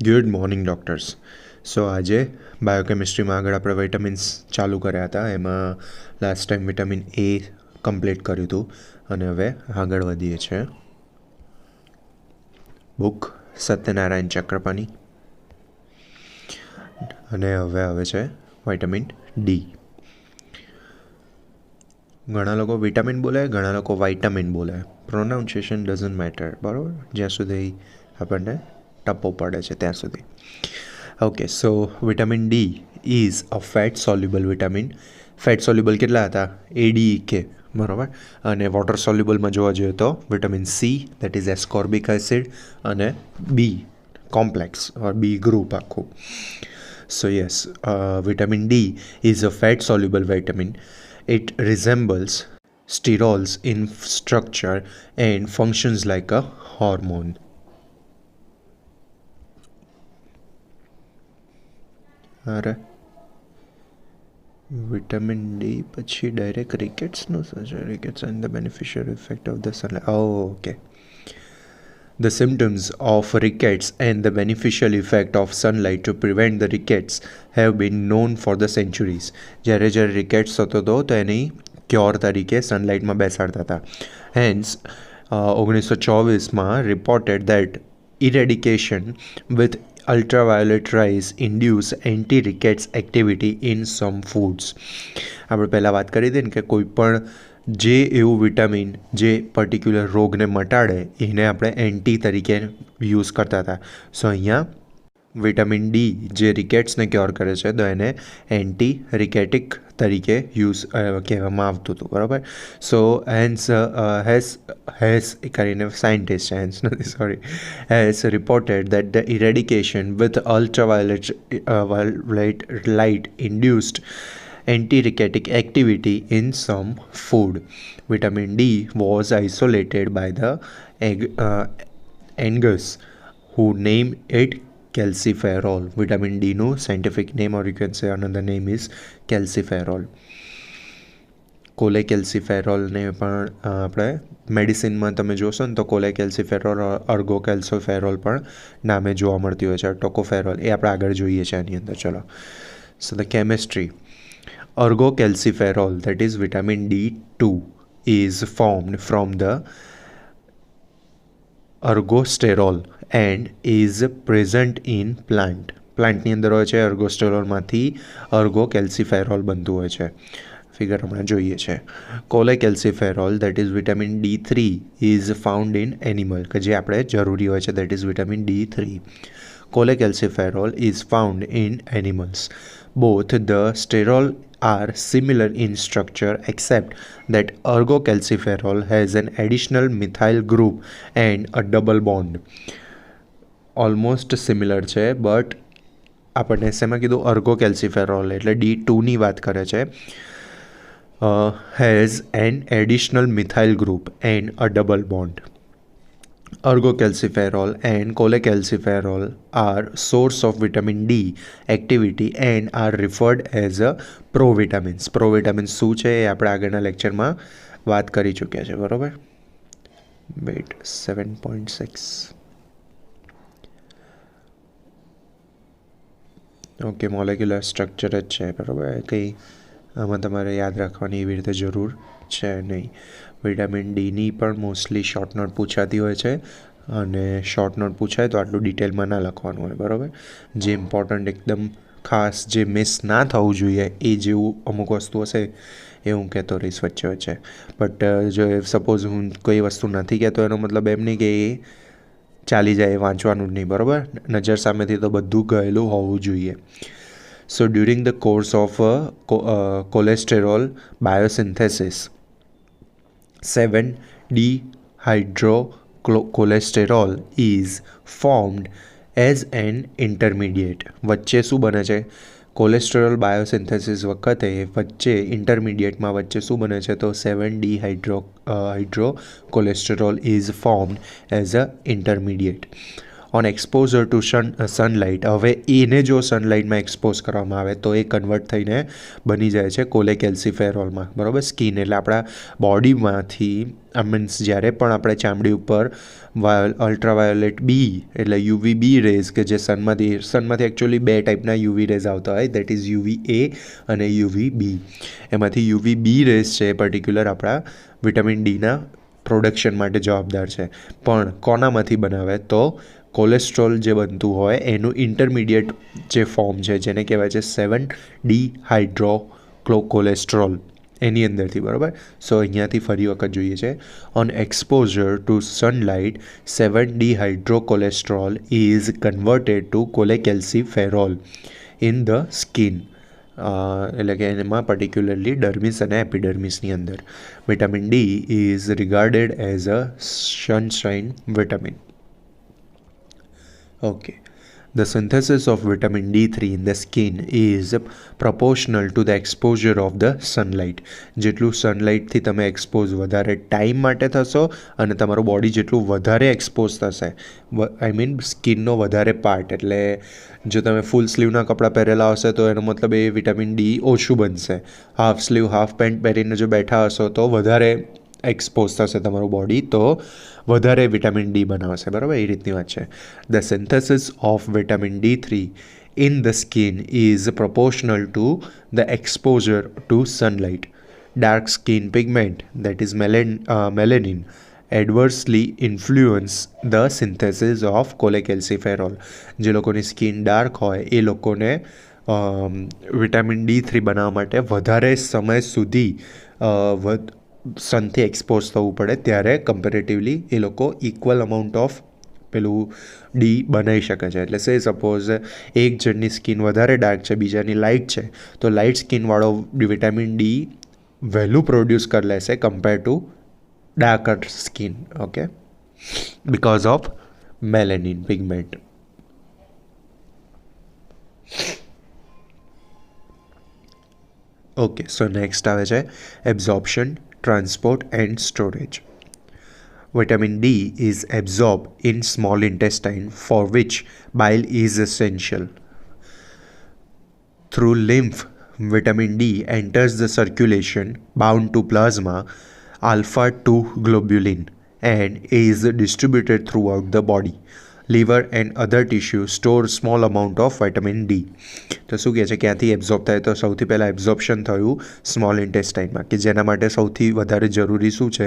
Good morning doctors. સો આજે બાયોકેમિસ્ટ્રીમાં આગળ આપણે વિટામિન્સ ચાલુ કર્યા હતા. એમાં last time vitamin A complete કર્યું હતું અને હવે આગળ વધીએ છીએ. બુક સત્યનારાયણ ચક્રપાણી અને હવે આવે છે વિટામિન ડી. ઘણા લોકો વિટામિન બોલે, ઘણા લોકો વાઇટામિન બોલે. પ્રોનાઉન્સિએશન ડઝન્ટ મેટર, બરાબર, જ્યાં સુધી આપણને ટપ્પો પડે છે ત્યાં સુધી. Okay, so vitamin D is a fat soluble vitamin. Fat soluble કેટલા હતા? ADEK, બરાબર. અને વોટર સોલ્યુબલમાં જોવા જોઈએ તો vitamin C, that is ascorbic acid, અને બી કોમ્પ્લેક્સ ઓર બી ગ્રુપ આખું. So yes, vitamin D is a fat soluble vitamin. It resembles sterols in structure and functions like a hormone. અરે વિટામિન ડી પછી direct રિકેટ્સનું શું છે? Rickets and the beneficial effect of the sunlight. Okay. The symptoms of rickets and the beneficial effect of sunlight to prevent the rickets have been known for the centuries. જ્યારે rickets થતો હતો તો એની cure તરીકે સનલાઇટમાં બેસાડતા હતા. Hence 1924માં reported that eradication with ultraviolet rays induce anti-rickets activity in some foods. આપણે પહેલાં વાત કરી હતી ને કે કોઈ પણ જે એવું વિટામિન જે પર્ટિક્યુલર રોગને મટાડે એને આપણે એન્ટી તરીકે યુઝ કરતા હતા. સો અહીંયા વિટામિન ડી જે રિકેટ્સને ક્યોર કરે છે તો એને એન્ટી રિકેટિક તરીકે યુઝ કહેવામાં આવતું હતું, બરાબર. સો હેઝ કરીને સાયન્ટિસ્ટ છે, હેન્સ નથી, sorry, has reported that the ઇરેડિકેશન with ultraviolet light induced anti-rickettic activity in some food. Vitamin D was isolated by the Angus, who named it calciferol. Vitamin D no scientific name, or you can say another name, is calciferol. કોલેકેલ્સિફેરોલને પણ આપણે મેડિસિનમાં તમે જોશો ને તો કોલેકેલ્સિફેરોલ, અર્ગોકેલ્સિફેરોલ પણ નામે જોવા મળતી હોય છે. ટોકોફેરોલ એ આપણે આગળ જોઈએ છે આની અંદર. ચલો, so the chemistry. Ergocalciferol, that is vitamin D2, is formed from the ergosterol and is present in plant. પ્લાન્ટની અંદર હોય છે, એર્ગોસ્ટેરોલમાંથી અર્ગોકેલ્સિફેરોલ બનતું હોય છે. ફિગર હમણાં જોઈએ છે. Cholecalciferol, that is vitamin D3, is found in animal, કે જે આપણે જરૂરી હોય છે, that is vitamin D3. Cholecalciferol is found in animals. Both the sterol are similar in structure except that ergocalciferol has an additional methyl group and a double bond. Almost similar છે, but આપણને શેમાં કીધું? અર્ગોકેલ્સિફેરોલ એટલે D2ની વાત કરે છે. has an additional methyl group and a double bond. Ergocalciferol and cholecalciferol are source of vitamin D activity and are referred as a provitamins. Provitamins શું છે એ આપણે આગળના લેક્ચરમાં વાત કરી ચૂક્યા છે, બરાબર. વેટ 7.6. ઓકે, મોલેક્યુલર સ્ટ્રક્ચર જ છે, બરાબર. કંઈ આમાં તમારે યાદ રાખવાની એવી રીતે જરૂર છે નહીં. વિટામિન ડીની પણ મોસ્ટલી શોર્ટ નોટ પૂછાતી હોય છે, અને શોર્ટ નોટ પૂછાય તો આટલું ડિટેલમાં ના લખવાનું હોય, બરાબર. જે ઇમ્પોર્ટન્ટ એકદમ ખાસ જે મિસ ના થવું જોઈએ એ જેવું અમુક વસ્તુ હશે એ હું કહેતો રહીશ વચ્ચે વચ્ચે. બટ જો સપોઝ હું કોઈ વસ્તુ નથી કહેતો એનો મતલબ એમ નહીં કે એ ચાલી જાય, વાંચવાનું જ નહીં, બરાબર. નજર સામેથી તો બધું ગયેલું હોવું જોઈએ. So during the course of cholesterol biosynthesis, 7-dehydrocholesterol is formed as an intermediate. વચ્ચે શું બને છે? કોલેસ્ટેરોલ બાયોસિન્થેસિસ વખતે વચ્ચે ઇન્ટરમીડિયેટમાં વચ્ચે શું બને છે? તો 7-dehydrocholesterol is formed as a intermediate. On exposure to sunlight. હવે એને જો સનલાઇટમાં એક્સપોઝ કરવામાં આવે તો એ કન્વર્ટ થઈને બની જાય છે કોલેકેલ્સિફેરોલમાં, બરાબર. સ્કિન એટલે આપણા બોડીમાંથી મીન્સ જ્યારે પણ આપણે ચામડી ઉપર અલ્ટ્રાવાયોલેટ બી એટલે યુવી બી રેઝ કે જે સનમાંથી એકચ્યુઅલી બે ટાઈપના યુવી રેઝ આવતા હોય, દેટ ઇઝ યુવી એ અને યુવી બી. એમાંથી યુવી બી રેઝ છે પર્ટિક્યુલર આપણા વિટામિન ડીના પ્રોડક્શન માટે જવાબદાર છે. પણ કોનામાંથી બનાવે તો કોલેસ્ટ્રોલ જે બનતું હોય એનું ઇન્ટરમીડિયેટ જે ફોર્મ છે જેને કહેવાય છે 7-ડીહાઇડ્રોકોલેસ્ટ્રોલ, એની અંદરથી, બરાબર. સો અહીંયાથી ફરી વખત જોઈએ છે. On exposure to sunlight seven dehydrocholesterol is converted to cholecalciferol in the skin. એટલે કે એમાં પર્ટિક્યુલરલી ડર્મિસ અને એપિડર્મિસની અંદર. Vitamin D is regarded as a sunshine vitamin. Okay. The synthesis of vitamin D3 in the skin is proportional to the exposure of the sunlight. જેટલું સનલાઇટથી તમે expose વધારે time માટે થશો અને તમારું બોડી જેટલું વધારે એક્સપોઝ થશે, આઈ મીન સ્કિનનો વધારે પાર્ટ, એટલે જો તમે ફૂલ સ્લીવના કપડાં પહેરેલા હશે તો એનો મતલબ એ વિટામિન ડી ઓછું બનશે. હાફ સ્લીવ હાફ પેન્ટ પહેરીને જો બેઠા હશો તો વધારે એક્સપોઝ થશે તમારું બોડી, તો વધારે વિટામિન ડી બનાવશે, બરાબર. એ રીતની વાત છે. The synthesis of vitamin D3 in the skin is proportional to the exposure to sunlight. Dark skin pigment, that is melanin, adversely influence the synthesis of cholecalciferol. જે લોકોની સ્કિન ડાર્ક હોય એ લોકોને vitamin D3 બનાવવા માટે વધારે સમય સુધી સનથી expose થવું પડે, ત્યારે કમ્પેરેટિવલી એ લોકો ઇક્વલ અમાઉન્ટ ઓફ પેલું ડી બનાવી શકે છે. એટલે સપોઝ એક જણની સ્કિન વધારે ડાર્ક છે, બીજાની લાઇટ છે, તો લાઇટ સ્કિનવાળો વિટામિન ડી વહેલું પ્રોડ્યુસ કરી લેશે compare to darker skin. Okay, because of melanin pigment. Okay, so next આવે છે absorption, transport and storage. Vitamin D is absorbed in small intestine, for which bile is essential. Through lymph, vitamin D enters the circulation bound to plasma alpha-2 globulin and is distributed throughout the body. Liver and other tissue store small amount of vitamin D. તો શું કહે છે, ક્યાંથી absorb થાય? તો સૌથી પહેલાં absorption થયું સ્મોલ ઇન્ટેસ્ટાઇનમાં, કે જેના માટે સૌથી વધારે જરૂરી શું છે?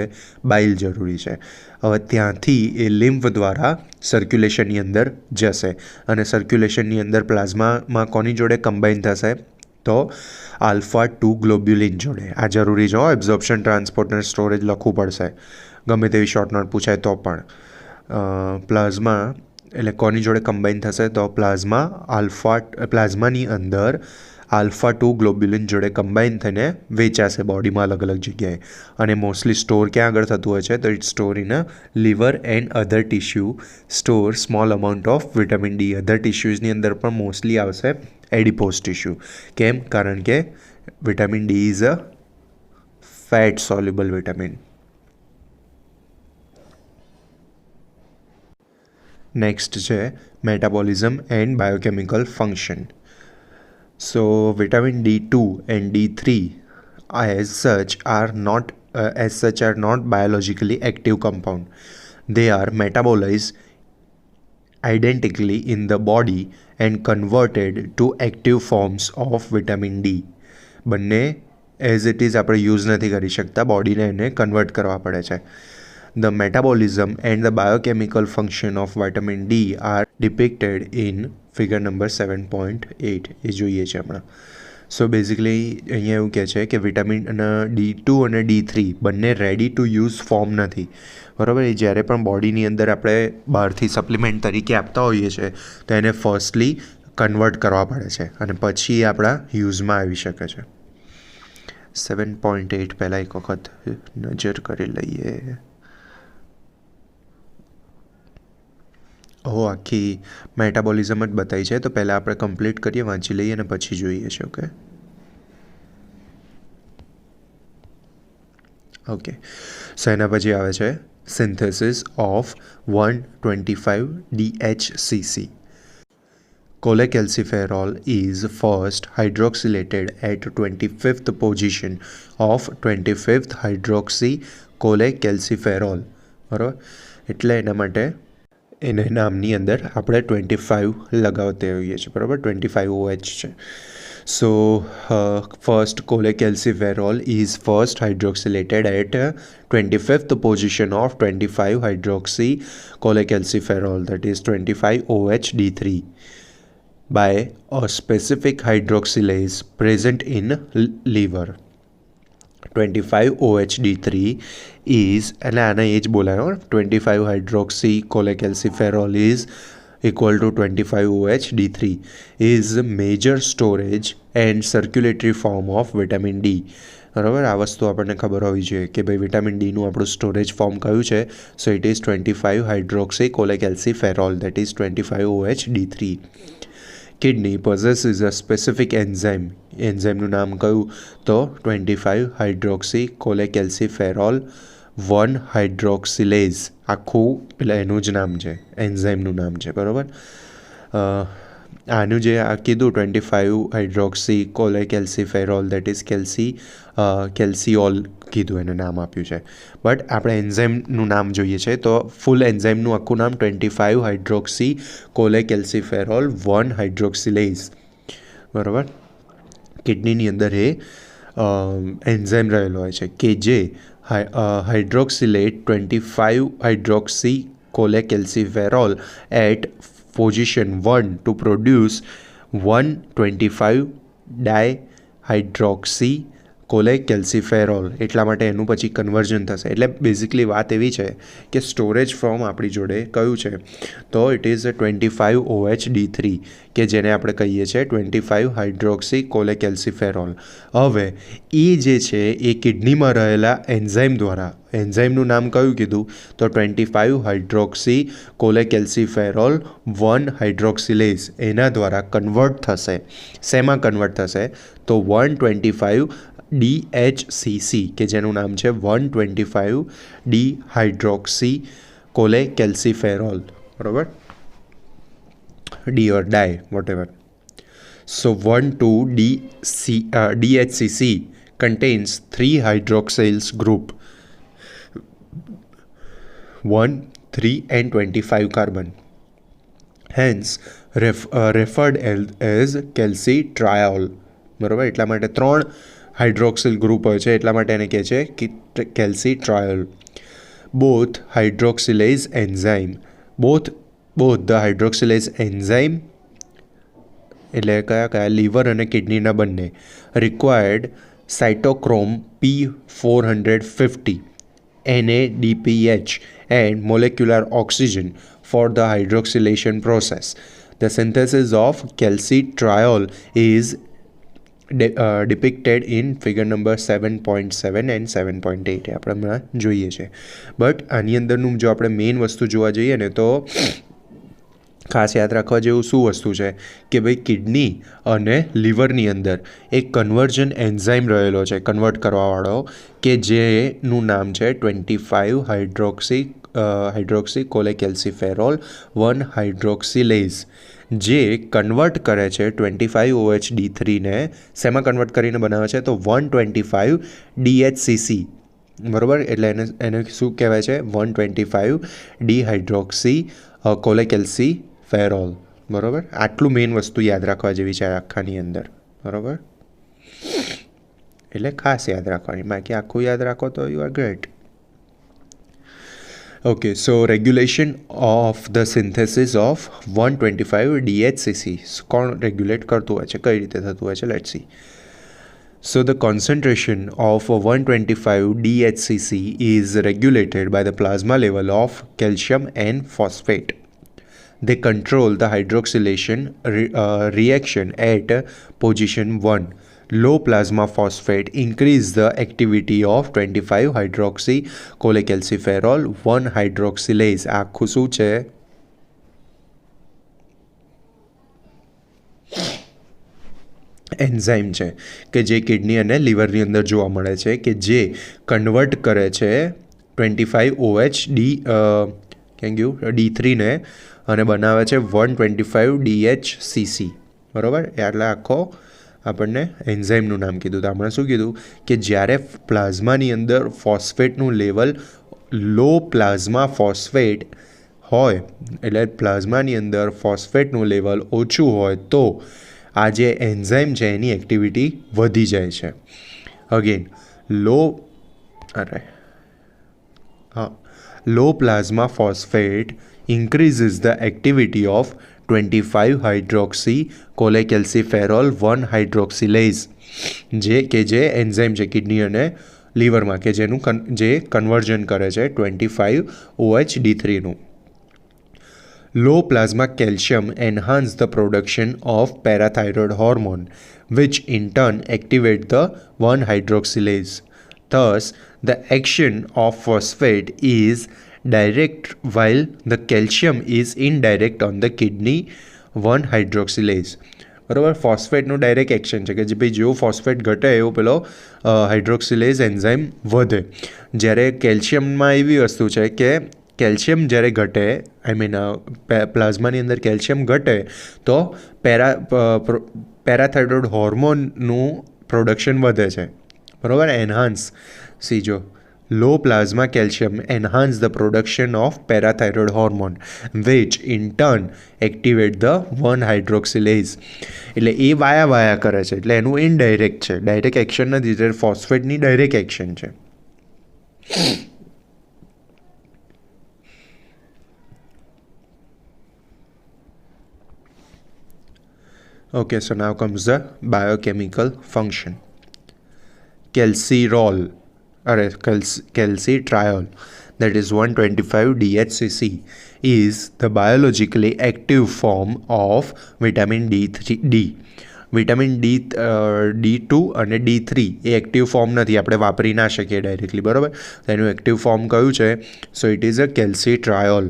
બાઇલ જરૂરી છે. હવે ત્યાંથી એ લિમ્ફ દ્વારા સર્ક્યુલેશનની અંદર જશે અને સર્ક્યુલેશનની અંદર પ્લાઝમામાં કોની જોડે કમ્બાઈન થશે? તો આલ્ફા-2 ગ્લોબ્યુલિન જોડે. આ જરૂરી છે. એબ્ઝોર્પ્શન, ટ્રાન્સપોર્ટ અને સ્ટોરેજ લખવું પડશે, ગમે તેવી શોર્ટ નોટ પૂછાય તો પણ. પ્લાઝમા એટલે કોની જોડે કમ્બાઈન થશે? તો પ્લાઝમાની અંદર આલ્ફા-2 ગ્લોબ્યુલિન જોડે કમ્બાઈન થઈને વેચાશે બોડીમાં અલગ અલગ જગ્યાએ. અને મોસ્ટલી સ્ટોર ક્યાં આગળ થતું હોય છે? તો it store in a liver and other tissue store small amount of vitamin D. Other ટિશ્યુઝની અંદર પણ મોસ્ટલી આવશે એડિપોઝ ટિશ્યુ. કેમ? કારણ કે vitamin D is a fat soluble vitamin. Next છે metabolism and biochemical function. So vitamin D2 and D3 as such are not biologically active compound. They are metabolized identically in the body and converted to active forms of vitamin D. બંને as it is આપણે use નથી કરી શકતા, બોડીને એને convert કરવા પડે છે. The metabolism and the biochemical function of vitamin D are depicted in figure number 7.8. એ જોઈએ છે હમણાં. સો બેઝિકલી અહીંયા એવું કહે છે કે વિટામિન D2 અને D3 બંને રેડી ટુ યુઝ ફોર્મ નથી, બરાબર. એ જ્યારે પણ બોડીની અંદર આપણે બહારથી સપ્લિમેન્ટ તરીકે આપતા હોઈએ છીએ તો એને ફર્સ્ટલી કન્વર્ટ કરવા પડે છે અને પછી એ આપણા યુઝમાં આવી શકે છે. 7.8 પહેલાં એક વખત નજર કરી લઈએ. આખી મેટાબોલિઝમ જ બતાવી છે, તો પહેલાં આપણે કમ્પ્લીટ કરીએ, વાંચી લઈએ અને પછી જોઈએ છે. ઓકે, સો એના પછી આવે છે synthesis of 1,25-DHCC. Cholecalciferol is first hydroxylated at 25th position of 25th hydroxy cholecalciferol. બરાબર, એટલે એના માટે એને નામની અંદર આપણે 25 લગાવતા હોઈએ છીએ. બરાબર, 25OH છે. So first cholecalciferol is first hydroxylated at 25th position of 25 hydroxy cholecalciferol, that is 25OHD3, by a specific hydroxylase present in liver. 25OHD3 is, and આના એ જ બોલાયો, 25 hydroxy cholecalciferol is equal to 25OHD3, is major storage and circulatory form of vitamin D. બરાબર, આ વસ્તુ આપણને ખબર હોવી જોઈએ કે ભાઈ વિટામિન ડીનું આપણું સ્ટોરેજ ફોર્મ કયું છે. So it is 25 hydroxy cholecalciferol, that is 25OHD3. Kidney possesses a specific enzyme. એન્ઝાઇમનું નામ કયું? તો 25 હાઇડ્રોક્સી cholecalciferol 1 હાઇડ્રોક્સિલેઝ. આખું પેલા એનું જ નામ છે, એન્ઝાઇમનું નામ છે. બરાબર, આનું જે આ કીધું 25 હાઇડ્રોક્સી cholecalciferol, દેટ ઇઝ કેલ્સીઓલ કીધું, એને નામ આપ્યું છે. બટ આપણે એન્ઝાઇમનું નામ જોઈએ છે, તો ફૂલ એન્ઝાઇમનું આખું નામ 25 હાઇડ્રોક્સી cholecalciferol 1 હાઇડ્રોક્સિલેઝ. બરાબર, કિડનીની અંદર એ એન્ઝાઇમ રહેલો હોય છે કે જે hydroxylate 25 hydroxy cholecalciferol at position 1 to produce 125 dihydroxy cholecalciferol. એટલા માટે એનું પછી કન્વર્ઝન થશે. એટલે બેઝિકલી વાત એવી છે કે સ્ટોરેજ ફોર્મ આપણી જોડે કયું છે? તો ઇટ ઇઝ 25OHD3, કે જેને આપણે કહીએ છીએ 25 હાઇડ્રોક્સી cholecalciferol. હવે એ જે છે એ કિડનીમાં રહેલા એન્ઝાઇમ દ્વારા, એન્ઝાઇમનું નામ કયું કીધું? તો 25 હાઇડ્રોક્સી cholecalciferol 1 હાઇડ્રોક્સિલેઝ, એના દ્વારા કન્વર્ટ થશે. શેમાં કન્વર્ટ થશે? તો 125DHCC, કે જેનું નામ છે 125 ડિહાઇડ્રોક્સી cholecalciferol. બરાબર, D or di, whatever. So 1,2-DHCC contains 3 hydroxyls group 1, 3 and 25 carbon. Hence referred as calcitriol. બરાબર, એટલા માટે 3 હાઇડ્રોક્સિલ ગ્રુપ હોય છે, એટલા માટે એને કહે છે કે calcitriol. Both hydroxylase enzyme, both the hydroxylase enzyme, એટલે કયા લીવર અને કિડનીના બંને, required cytochrome P450 NADPH and molecular oxygen for the hydroxylation process. The synthesis of calcitriol is depicted in figure number 7.7 and 7.8 એ આપણે હમણાં જોઈએ છે. બટ આની અંદરનું જો આપણે મેઇન વસ્તુ જોવા જઈએ ને, તો ખાસ યાદ રાખવા જેવું શું વસ્તુ છે કે ભાઈ કિડની અને લીવરની અંદર એક કન્વર્ઝન એન્ઝાઇમ રહેલો છે, કન્વર્ટ કરવાવાળો, કે જેનું નામ છે 25 હાઇડ્રોક્સી cholecalciferol 1 હાઇડ્રોક્સિલેઝ, જે કન્વર્ટ કરે છે 25OHD3 ને શેમાં કન્વર્ટ કરીને બનાવે છે? તો 125 DHCC. બરાબર, એટલે એને શું કહેવાય છે? 125 ડિહાઇડ્રોક્સી cholecalciferol. બરાબર, આટલું મેઇન વસ્તુ યાદ રાખવા જેવી છે આખાની અંદર. બરાબર, એટલે ખાસ યાદ રાખવાની, બાકી આખું યાદ રાખો તો you are great. Okay, so regulation of the synthesis of 125-DHCC. કોણ રેગ્યુલેટ કરતું હોય છે, કઈ રીતે થતું હોય છે? Let's see. So the concentration of 125-DHCC is regulated by the plasma level of calcium and phosphate. They control the hydroxylation reaction at position 1. Low plasma phosphate increase the activity of 25 hydroxy cholecalciferol 1 hydroxylase. આખું શું છે? Enzyme છે કે જે kidney અને લીવરની અંદર જોવા મળે છે, કે જે કન્વર્ટ કરે છે 25OH ક્યાં ગયું D3 ને અને બનાવે છે 125DHCC, બરાબર. એટલે આખો આપણને એન્ઝાઇમનું નામ કીધું. તો આપણે શું કીધું કે જ્યારે પ્લાઝમાની અંદર ફોસ્ફેટનું લેવલ લો પ્લાઝમા ફોસ્ફેટ હોય, એટલે પ્લાઝમાની અંદર ફોસ્ફેટનું લેવલ ઓછું હોય તો આ જે એન્ઝાઇમ છે એની એક્ટિવિટી વધી જાય છે. Again low plasma phosphate increases the activity of 25-hydroxy cholecalciferol 1 hydroxylase જે એન્ઝાઇમ છે કિડની અને લીવરમાં કે જે કન્વર્ઝન કરે છે 25OH-D3નું. Low plasma calcium enhance the production of parathyroid hormone, which in turn activate the 1-hydroxylase. Thus, the action of phosphate is direct while the calcium is indirect on the kidney 1-hydroxylase. બરાબર. ફોસ્ફેટનું direct action છે કે જે ભાઈ જેવું phosphate ઘટે એવું પેલો હાઇડ્રોક્સિલેઝ enzyme વધે. જ્યારે કેલ્શિયમમાં એવી વસ્તુ છે કે કેલ્શિયમ જ્યારે ઘટે, પ્લાઝમાની અંદર કેલ્શિયમ ઘટે તો પેરાથાઇરોઇડ હોર્મોનનું પ્રોડક્શન વધે છે, બરાબર. એન્હાન્સ જો low plasma calcium enhance the production of parathyroid hormone, which in turn activate the 1-hydroxylase. એટલે એ વાયા કરે છે, એટલે એનું ઇનડાયરેક્ટ છે, ડાયરેક્ટ એક્શન નથી. જ્યારે ફોસ્ફેટની ડાયરેક્ટ એક્શન છે. Okay, so now comes the biochemical function. Calcitriol, that is 125-DHCC, is the biologically active form of vitamin D3D. Vitamin D2 અને D3 એ એક્ટિવ ફોર્મ નથી, આપણે વાપરી ના શકીએ ડાયરેક્ટલી, બરાબર. એનું એક્ટિવ ફોર્મ કયું છે? So it is a calcitriol.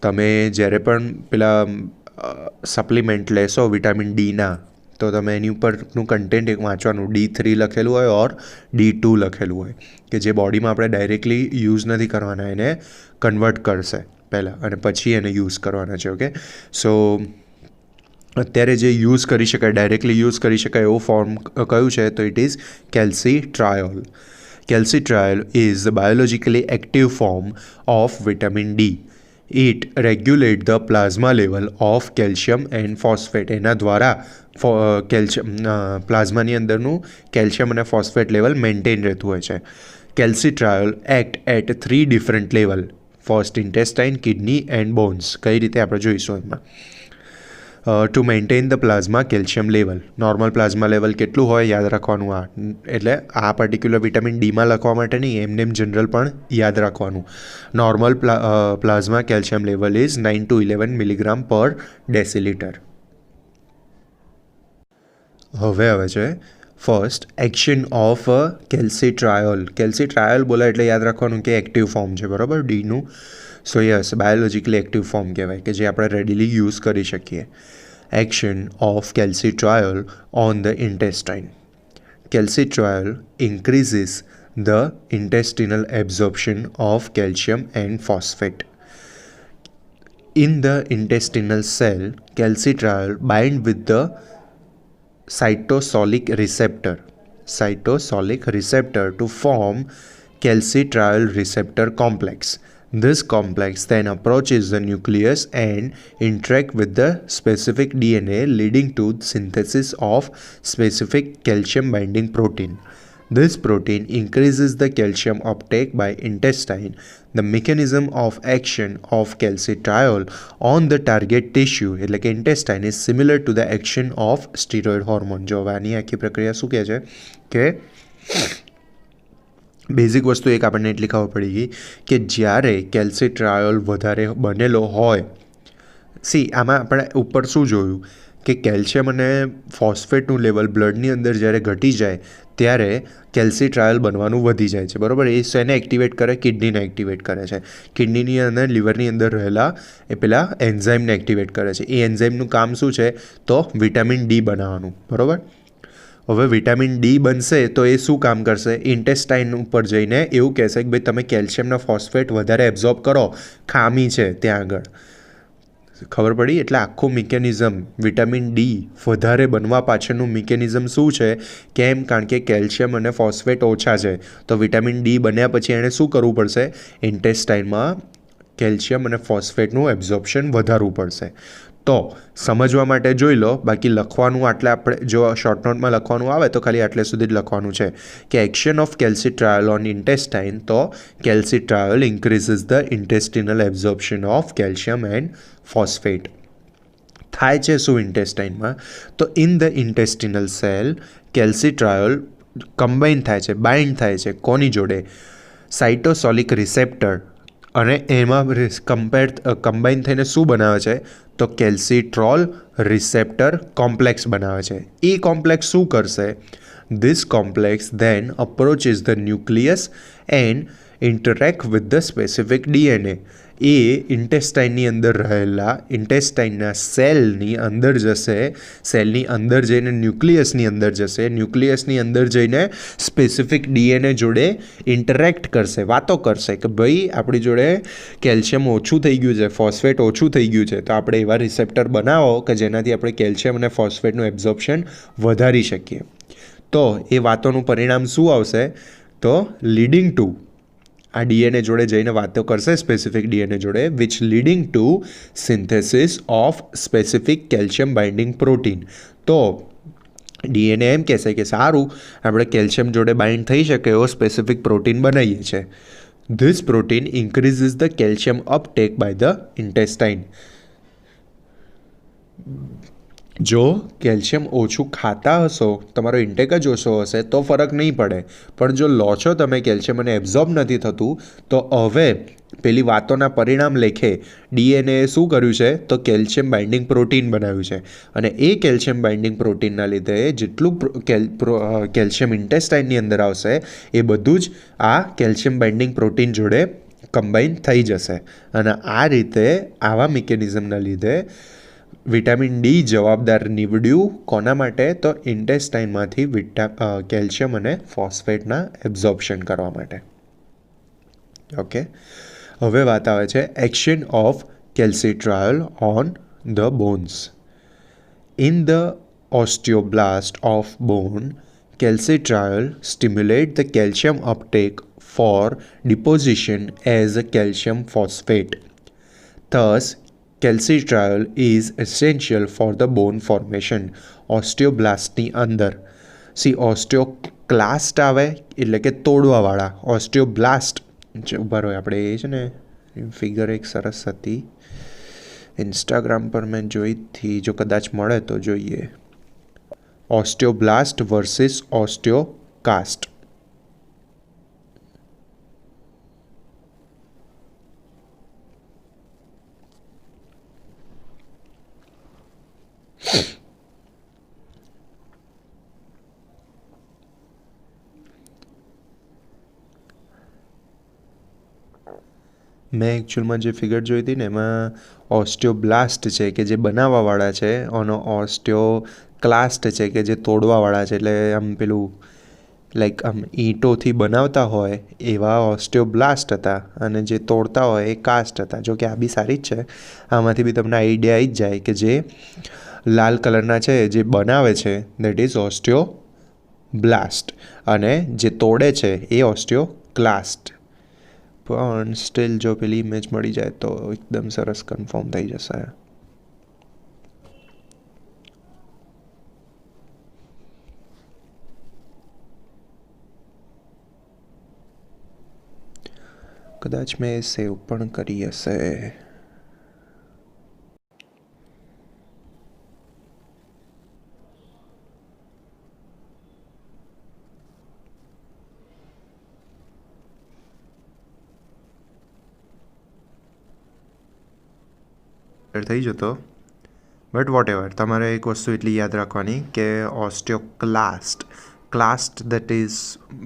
તમે જ્યારે પણ પેલા સપ્લિમેન્ટ લેશો વિટામિન ડીના તો તમે એની ઉપરનું કન્ટેન્ટ એક વાંચવાનું, D3 લખેલું હોય ઓર D2 લખેલું હોય, કે જે બોડીમાં આપણે ડાયરેક્ટલી યુઝ નથી કરવાના, એને કન્વર્ટ કરશે પહેલાં અને પછી એને યુઝ કરવાના છે. ઓકે, સો અત્યારે જે યુઝ કરી શકાય, ડાયરેક્ટલી યુઝ કરી શકાય એવું ફોર્મ કયું છે? તો it is calcitriol. Calcitriol is the biologically active form of vitamin D. It regulate the plasma level of calcium and phosphate. એના દ્વારા પ્લાઝમાની અંદરનું કેલ્શિયમ અને ફોસ્ફેટ લેવલ મેન્ટેન રહેતું હોય છે. Calcitriol act at 3 different level. First intestine, kidney and bones. કઈ રીતે આપણે જોઈશું એમાં. To maintain the plasma calcium level. Normal plasma level કેટલું હોય યાદ રાખવાનું. એટલે આ પર્ટિક્યુલર વિટામિન ડીમાં લખવા માટે નહીં, એમને જનરલ પણ યાદ રાખવાનું. Normal plasma calcium level is 9 to 11 milligram પર ડેસીલીટર. હવે આવે છે first action of calcitriol. Calcitriol બોલે એટલે યાદ રાખવાનું કે એક્ટિવ ફોર્મ છે, બરાબર, ડીનું. So yes, biologically active form કહેવાય કે જે આપણે રેડીલી યુઝ કરી શકીએ. Action of calcitriol on the intestine. Calcitriol increases the intestinal absorption of calcium and phosphate. In the intestinal cell, calcitriol bind with the cytosolic receptor to form calcitriol receptor complex. This complex then approaches the nucleus and interact with the specific DNA, leading to synthesis of specific calcium binding protein. This protein increases the calcium uptake by intestine. The mechanism of action of calcitriol on the target tissue, એટલે કે intestine, is similar to the action of steroid hormone. જો આની આખી પ્રક્રિયા શું કહે છે કે બેઝિક વસ્તુ એક આપણને એટલી ખબર પડી ગઈ કે જ્યારે કેલ્સીટ્રાયોલ વધારે બનેલો હોય, આમાં આપણે ઉપર શું જોયું કે કેલ્શિયમ અને ફોસ્ફેટનું લેવલ બ્લડની અંદર જ્યારે ઘટી જાય ત્યારે કેલ્સીટ્રાયોલ બનવાનું વધી જાય છે, બરાબર. એ શેને એક્ટિવેટ કરે? કિડનીને એક્ટિવેટ કરે છે. કિડનીની અંદર, લીવરની અંદર રહેલા એ પેલા એન્ઝાઇમને એક્ટિવેટ કરે છે. એ એન્ઝાઇમનું કામ શું છે? તો વિટામિન ડી બનાવવાનું, બરાબર. હવે વિટામિન ડી બનશે તો એ શું કામ કરશે? ઇન્ટેસ્ટાઇન ઉપર જઈને એવું કહેશે કે ભાઈ તમે કેલ્શિયમના ફોસ્ફેટ વધારે એબ્ઝોર્બ કરો, ખામી છે ત્યાં આગળ. ખબર પડી? એટલે આખું મિકેનિઝમ વિટામિન ડી વધારે બનવા પાછળનું મિકેનિઝમ શું છે? કેમ? કારણ કે કેલ્શિયમ અને ફોસ્ફેટ ઓછા છે. તો વિટામિન ડી બન્યા પછી એણે શું કરવું પડશે? ઇન્ટેસ્ટાઇનમાં કેલ્શિયમ અને ફોસ્ફેટનું એબ્ઝોર્પ્શન વધારવું પડશે. તો સમજવા માટે જોઈ લો, બાકી લખવાનું આટલે આપણે જો શોર્ટ નોટમાં લખવાનું આવે તો ખાલી આટલે સુધી જ લખવાનું છે કે action of calcitriol on intestine. તો calcitriol increases the intestinal absorption of calcium and phosphate. થાય છે શું ઇન્ટેસ્ટાઇનમાં? તો in the intestinal cell calcitriol combine થાય છે, બાઇન્ડ થાય છે કોની જોડે? Cytosolic receptor. અને એમાં કમ્બાઇન થઈને શું બનાવે છે? તો કેલ્સિટ્રોલ રિસેપ્ટર કોમ્પ્લેક્સ બનાવે છે. એ કોમ્પ્લેક્સ શું કરશે? This complex then approaches the nucleus and interact with the specific DNA. એ ઇન્ટેસ્ટાઇનની અંદર રહેલા ઇન્ટેસ્ટાઇનના સેલની અંદર જશે, સેલની અંદર જઈને ન્યુક્લિયસની અંદર જશે, ન્યુક્લિયસની અંદર જઈને સ્પેસિફિક ડીએનએ જોડે ઇન્ટરેક્ટ કરશે, વાતો કરશે કે ભાઈ આપણી જોડે કેલ્શિયમ ઓછું થઈ ગયું છે, ફોસ્ફેટ ઓછું થઈ ગયું છે, તો આપણે એવા રિસેપ્ટર બનાવો કે જેનાથી આપણે કેલ્શિયમ અને ફોસ્ફેટનું એબ્ઝોર્પ્શન વધારી શકીએ. તો એ વાતોનું પરિણામ શું આવશે? તો લીડિંગ ટુ આ ડીએનએ જોડે જઈને વાતો કરશે સ્પેસિફિક ડીએનએ જોડે, which leading two synthesis of specific calcium binding protein. તો ડીએનએ એમ કહેશે કે સારું આપણે કેલ્શિયમ જોડે બાઇન્ડ થઈ શકે એવો સ્પેસિફિક પ્રોટીન બનાવીએ છીએ. This protein increases the calcium uptake by the intestine. જો કેલ્શિયમ ઓછું ખાતા હશો, તમારો ઇન્ટેક જ ઓછો હશે તો ફરક નહીં પડે. પણ જો લો છો તમે કેલ્શિયમ અને એબ્ઝોર્બ નથી થતું, તો હવે પેલી વાતોના પરિણામ લેખે ડીએનએ શું કર્યું છે? તો કેલ્શિયમ બાઇન્ડિંગ પ્રોટીન બનાવ્યું છે. અને એ કેલ્શિયમ બાઇન્ડિંગ પ્રોટીનના લીધે જેટલું કેલ્શિયમ ઇન્ટેસ્ટાઇનની અંદર આવશે એ બધું જ આ કેલ્શિયમ બાઇન્ડિંગ પ્રોટીન જોડે કમ્બાઈન થઈ જશે. અને આ રીતે આવા મિકેનિઝમના લીધે વિટામિન ડી જવાબદાર નીવડ્યું કોના માટે? તો ઇન્ટેસ્ટાઇનમાંથી કેલ્શિયમ અને ફોસ્ફેટના એબ્ઝોર્પ્શન કરવા માટે. ઓકે, હવે વાત આવે છે action of calcitriol on the bones. In the osteoblast of bone, calcitriol stimulate the calcium uptake for deposition as a calcium phosphate. Thus, calcitriol is essential for the bone formation. ઓસ્ટિયોબ્લાસ્ટની અંદર ઓસ્ટિયોક્લાસ્ટ આવે એટલે કે તોડવાવાળા, ઓસ્ટિયોબ્લાસ્ટ ઉભા હોય. આપણે એ છે ને ફિગર એક સરસ હતી ઇન્સ્ટાગ્રામ પર મેં જોઈ હતી, જો કદાચ મળે તો જોઈએ. ઓસ્ટિયોબ્લાસ્ટ વર્સિસ ઓસ્ટિયોકાસ્ટ. મેં એકચ્યુઅલમાં જે ફિગર જોઈ હતી ને એમાં ઓસ્ટિયોબ્લાસ્ટ છે કે જે બનાવવાવાળા છે, અને ઓસ્ટિયોક્લાસ્ટ છે કે જે તોડવાવાળા છે. એટલે આમ પેલું લાઈક આમ ઈંટોથી બનાવતા હોય એવા ઓસ્ટિયોબ્લાસ્ટ હતા, અને જે તોડતા હોય એ કાસ્ટ હતા. જો કે આ બી સારી જ છે, આમાંથી બી તમને આઈડિયા આવી જ જાય કે જે લાલ કલરના છે જે બનાવે છે દેટ ઇઝ ઓસ્ટિયોબ્લાસ્ટ, અને જે તોડે છે એ ઓસ્ટિયોક્લાસ્ટ. પણ સ્ટીલ જો પેલી ઇમેજ મળી જાય તો એકદમ સરસ કન્ફર્મ થઈ જશે. કદાચ મેં સેવ પણ કરી હશે. થઈ જતો, બટ વોટ એવર. તમારે એક વસ્તુ એટલી યાદ રાખવાની કે ઓસ્ટિયોક્લાસ્ટ, ક્લાસ્ટ દેટ ઇઝ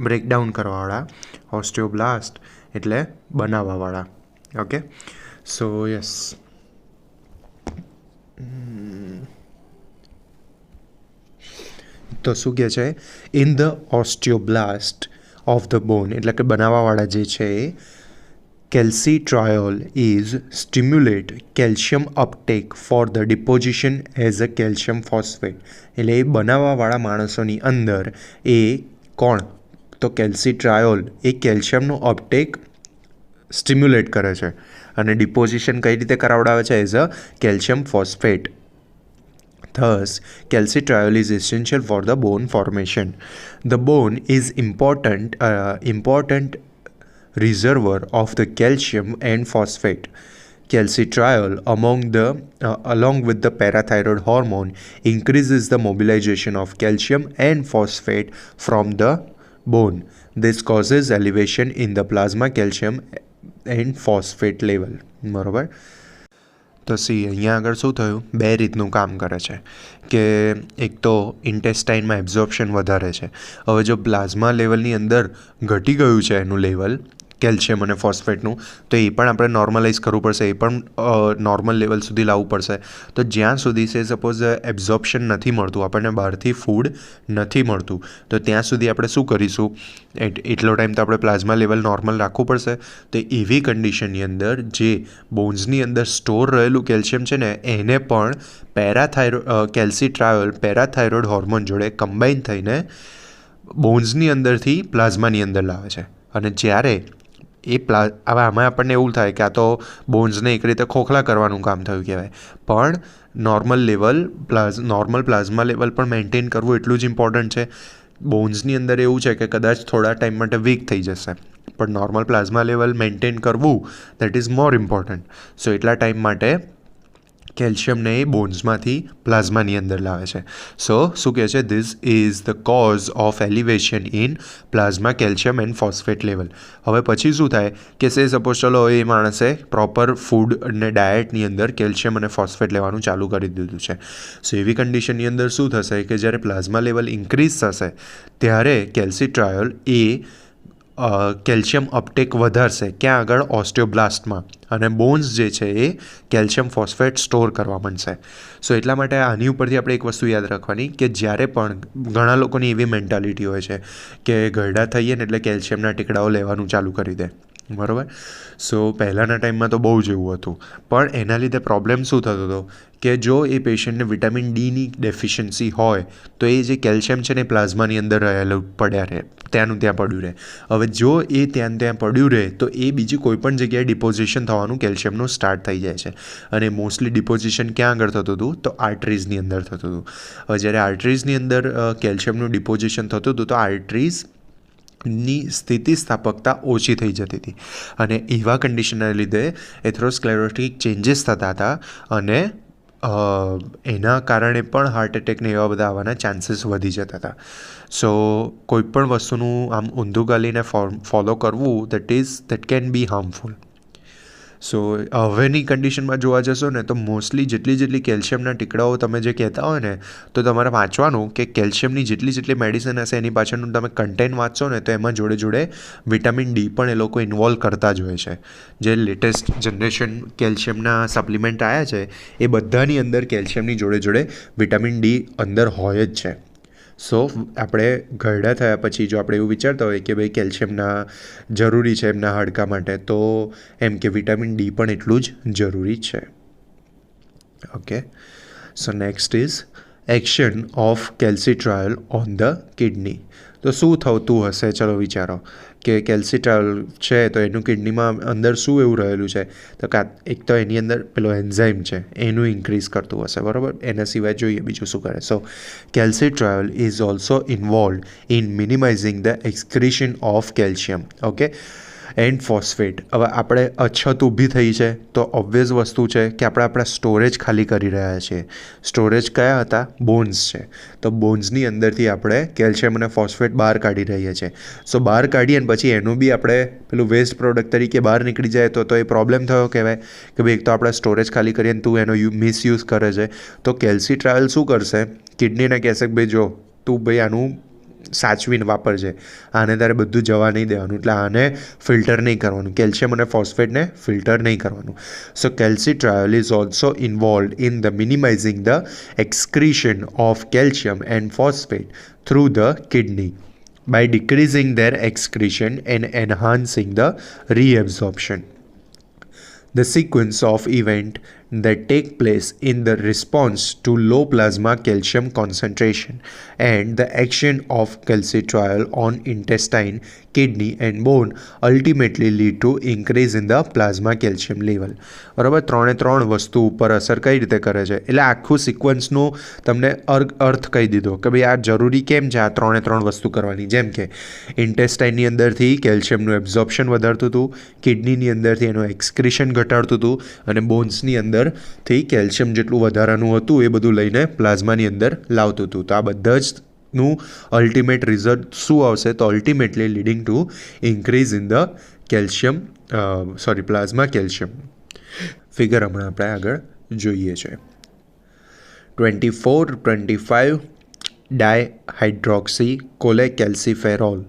બ્રેકડાઉન કરવાવાળા, ઓસ્ટિયોબ્લાસ્ટ એટલે બનાવવાવાળા. ઓકે, સો યસ. તો શું કહે છે, in the osteoblast of the બોન, એટલે કે બનાવવાવાળા જે છે એ calcitriol is stimulate calcium uptake for the deposition as a calcium phosphate. એટલે એ બનાવવાવાળા માણસોની અંદર એ કોણ, તો calcitriol એ કેલ્શિયમનું અપટેક સ્ટિમ્યુલેટ કરે છે અને ડિપોઝિશન કઈ રીતે કરાવડાવે છે, as a calcium phosphate. Thus, calcitriol is essential for the bone formation. The bone is important reservoir of the calcium and phosphate. Calcitriol, along with the parathyroid hormone, increases the mobilization of calcium and phosphate from the bone. This causes elevation in the plasma calcium and phosphate level. બરોબર. તો અહીંયા આગળ શું થયું, બે રીતનું કામ કરે છે કે એક તો ઇન્ટેસ્ટાઇનમાં એબ્ઝોર્પ્શન વધારે છે. હવે જો પ્લાઝમા લેવલની અંદર ઘટી ગયું છે એનું લેવલ કેલ્શિયમ અને ફોસ્ફેટનું, તો એ પણ આપણે નોર્મલાઇઝ કરવું પડશે, એ પણ નોર્મલ લેવલ સુધી લાવવું પડશે. તો જ્યાં સુધી સે સપોઝ એબ્ઝોર્પ્શન નથી મળતું, આપણને બહારથી ફૂડ નથી મળતું, તો ત્યાં સુધી આપણે શું કરીશું, એટલો ટાઈમ તો આપણે પ્લાઝમા લેવલ નોર્મલ રાખવું પડશે. તો એવી કન્ડિશનની અંદર જે બોન્સની અંદર સ્ટોર રહેલું કેલ્શિયમ છે ને એને પણ કેલ્સિટ્રાયોલ પેરાથાઇરોઇડ હોર્મોન જોડે કમ્બાઈન થઈને બોન્સની અંદરથી પ્લાઝમાની અંદર લાવે છે. અને જ્યારે હવે આમાં આપણને એવું થાય કે આ તો બોન્સને એક રીતે ખોખલા કરવાનું કામ થયું કહેવાય, પણ નોર્મલ પ્લાઝમા લેવલ પણ મેન્ટેન કરવું એટલું જ ઇમ્પોર્ટન્ટ છે. બોન્સની અંદર એવું છે કે કદાચ થોડા ટાઈમ માટે વીક થઈ જશે, પણ નોર્મલ પ્લાઝમા લેવલ મેન્ટેન કરવું દેટ ઇઝ મોર ઇમ્પોર્ટન્ટ. સો એટલા ટાઈમ માટે કેલ્શિયમને એ બોન્સમાંથી પ્લાઝમાની અંદર લાવે છે. સો શું કહે છે, this is the cause of elevation in plasma calcium and phosphate level. હવે પછી શું થાય કે સપોઝ ચલો એ માણસે પ્રોપર ફૂડ અને ડાયટની અંદર કેલ્શિયમ અને ફોસ્ફેટ લેવાનું ચાલુ કરી દીધું છે. સો એવી કન્ડિશનની અંદર શું થશે કે જ્યારે પ્લાઝમા લેવલ ઇન્ક્રીઝ થશે ત્યારે કેલ્સિટ્રાયોલ એ કેલ્શિયમ અપટેક વધારશે, ક્યાં આગળ, ઓસ્ટિયોબ્લાસ્ટમાં, અને બોન્સ જે છે એ કેલ્શિયમ ફોસ્ફેટ સ્ટોર કરવા માંડશે. સો એટલા માટે આની ઉપરથી આપણે એક વસ્તુ યાદ રાખવાની કે જ્યારે પણ ઘણા લોકોની એવી મેન્ટાલિટી હોય છે કે ગરડા થઈએ ને એટલે કેલ્શિયમના ટીકડાઓ લેવાનું ચાલુ કરી દે, બરાબર. સો પહેલાંના ટાઈમમાં તો બહુ જ એવું હતું, પણ એના લીધે પ્રોબ્લેમ શું થતો હતો કે જો એ પેશન્ટને વિટામિન ડીની ડેફિશિયન્સી હોય તો એ જે કેલ્શિયમ છે ને પ્લાઝમાની અંદર રહેલું પડ્યા રહે, ત્યાંનું ત્યાં પડ્યું રહે. હવે જો એ ત્યાં પડ્યું રહે તો એ બીજી કોઈ પણ જગ્યાએ ડિપોઝિશન થવાનું કેલ્શિયમનું સ્ટાર્ટ થઈ જાય છે. અને મોસ્ટલી ડિપોઝિશન ક્યાં આગળ થતું હતું, તો આર્ટરીઝની અંદર થતું હતું. હવે જ્યારે આર્ટરીઝની અંદર કેલ્શિયમનું ડિપોઝિશન થતું હતું તો આર્ટરીઝની સ્થિતિસ્થાપકતા ઓછી થઈ જતી હતી, અને એવા કન્ડિશનના લીધે એથેરોસ્ક્લેરોટિક ચેન્જીસ થતા હતા, અને એના કારણે પણ હાર્ટ એટેકને એવા બધા આવવાના ચાન્સીસ વધી જતા હતા. સો કોઈપણ વસ્તુનું આમ ઊંધું ગાલીને ફોલો કરવું દેટ કેન બી હાર્મફુલ. સો હવેની કન્ડિશનમાં જોવા જશો ને તો મોસ્ટલી જેટલી કેલ્શિયમના ટીકડાઓ તમે જે કહેતા હોય ને, તો તમારે વાંચવાનું કે કેલ્શિયમની જેટલી મેડિસિન હશે એની પાછળનું તમે કન્ટેન્ટ વાંચશો ને તો એમાં જોડે વિટામિન ડી પણ એ લોકો ઇન્વોલ્વ કરતા જ હોય છે. જે લેટેસ્ટ જનરેશન કેલ્શિયમના સપ્લિમેન્ટ આવ્યા છે એ બધાની અંદર કેલ્શિયમની જોડે વિટામિન ડી અંદર હોય જ છે. સો આપણે ઘરડા થયા પછી જો આપણે એવું વિચારતા હોય કે ભાઈ કેલ્શિયમના જરૂરી છે એમના હાડકાં માટે, તો એમ કે વિટામિન ડી પણ એટલું જ જરૂરી છે. Okay, so next is action of calcitriol on the kidney. તો શું થતું હશે, ચલો વિચારો કે કેલ્સિટ્રાયોલ છે તો એનું કિડનીમાં અંદર શું એવું રહેલું છે, તો એક તો એની અંદર પેલો એન્ઝાઇમ છે એનું ઇન્ક્રીઝ કરતું હશે, બરાબર. એના સિવાય જોઈએ બીજું શું કરે. So calcitriol is also involved in minimizing the excretion of calcium, okay, and phosphate. હવે આપણે અછત ઊભી થઈ છે તો ઓબ્વિયસ વસ્તુ છે કે આપણે આપણા સ્ટોરેજ ખાલી કરી રહ્યા છીએ. સ્ટોરેજ કયા હતા, બોન્સ છે, તો બોન્સની અંદરથી આપણે કેલ્શિયમ અને ફોસ્ફેટ બહાર કાઢી રહ્યા છીએ. સો બહાર કાઢીએ ને પછી એનું બી આપણે પેલું વેસ્ટ પ્રોડક્ટ તરીકે બહાર નીકળી જાય તો એ પ્રોબ્લેમ થયો કહેવાય કે ભાઈ એક તો આપણે સ્ટોરેજ ખાલી કરીએ ને તું એનો મિસયુઝ કરે છે. તો કેલ્સિટ્રાયોલ શું કરશે, કિડનીને કહેશે કે ભાઈ જો તું ભાઈ આનું સાચવીને વાપરજે, આને તારે બધું જવા નહીં દેવાનું, એટલે આને ફિલ્ટર નહીં કરવાનું, કેલ્શિયમ અને ફોસ્ફેટને ફિલ્ટર નહીં કરવાનું. So calcitriol is also involved in the minimizing the excretion of calcium and phosphate through the kidney by decreasing their excretion and enhancing the reabsorption. The sequence of events that take place in the response to low plasma calcium concentration and the action of calcitriol on intestine, kidney and bone ultimately lead to increase in the plasma calcium level. બરાબર, ત્રણ વસ્તુ ઉપર અસર કઈ રીતે કરે છે, એટલે આખું સિક્વન્સનું તમને અર્થ કહી દીધો કે ભાઈ આ જરૂરી કેમ છે આ ત્રણ વસ્તુ કરવાની. જેમ કે ઇન્ટેસ્ટાઇનની અંદરથી કેલ્શિયમનું એબ્ઝોર્પ્શન વધારતું હતું, કિડનીની અંદરથી એનું એક્સક્રીશન ઘટાડતું હતું અને બોન્સની અંદરથી કેલ્શિયમ જેટલું વધારાનું હતું એ બધું લઈને પ્લાઝમાની અંદર લાવતું હતું. તો આ બધા જ નું અલ્ટિમેટ રિઝલ્ટ શું આવશે, તો ultimately leading two increase in the calcium plasma calcium. Figure હમણાં આપણે આગળ જોઈએ છે. 24-25 ડાયહાઇડ્રોક્સી કોલેકેલ્સીફેરોલ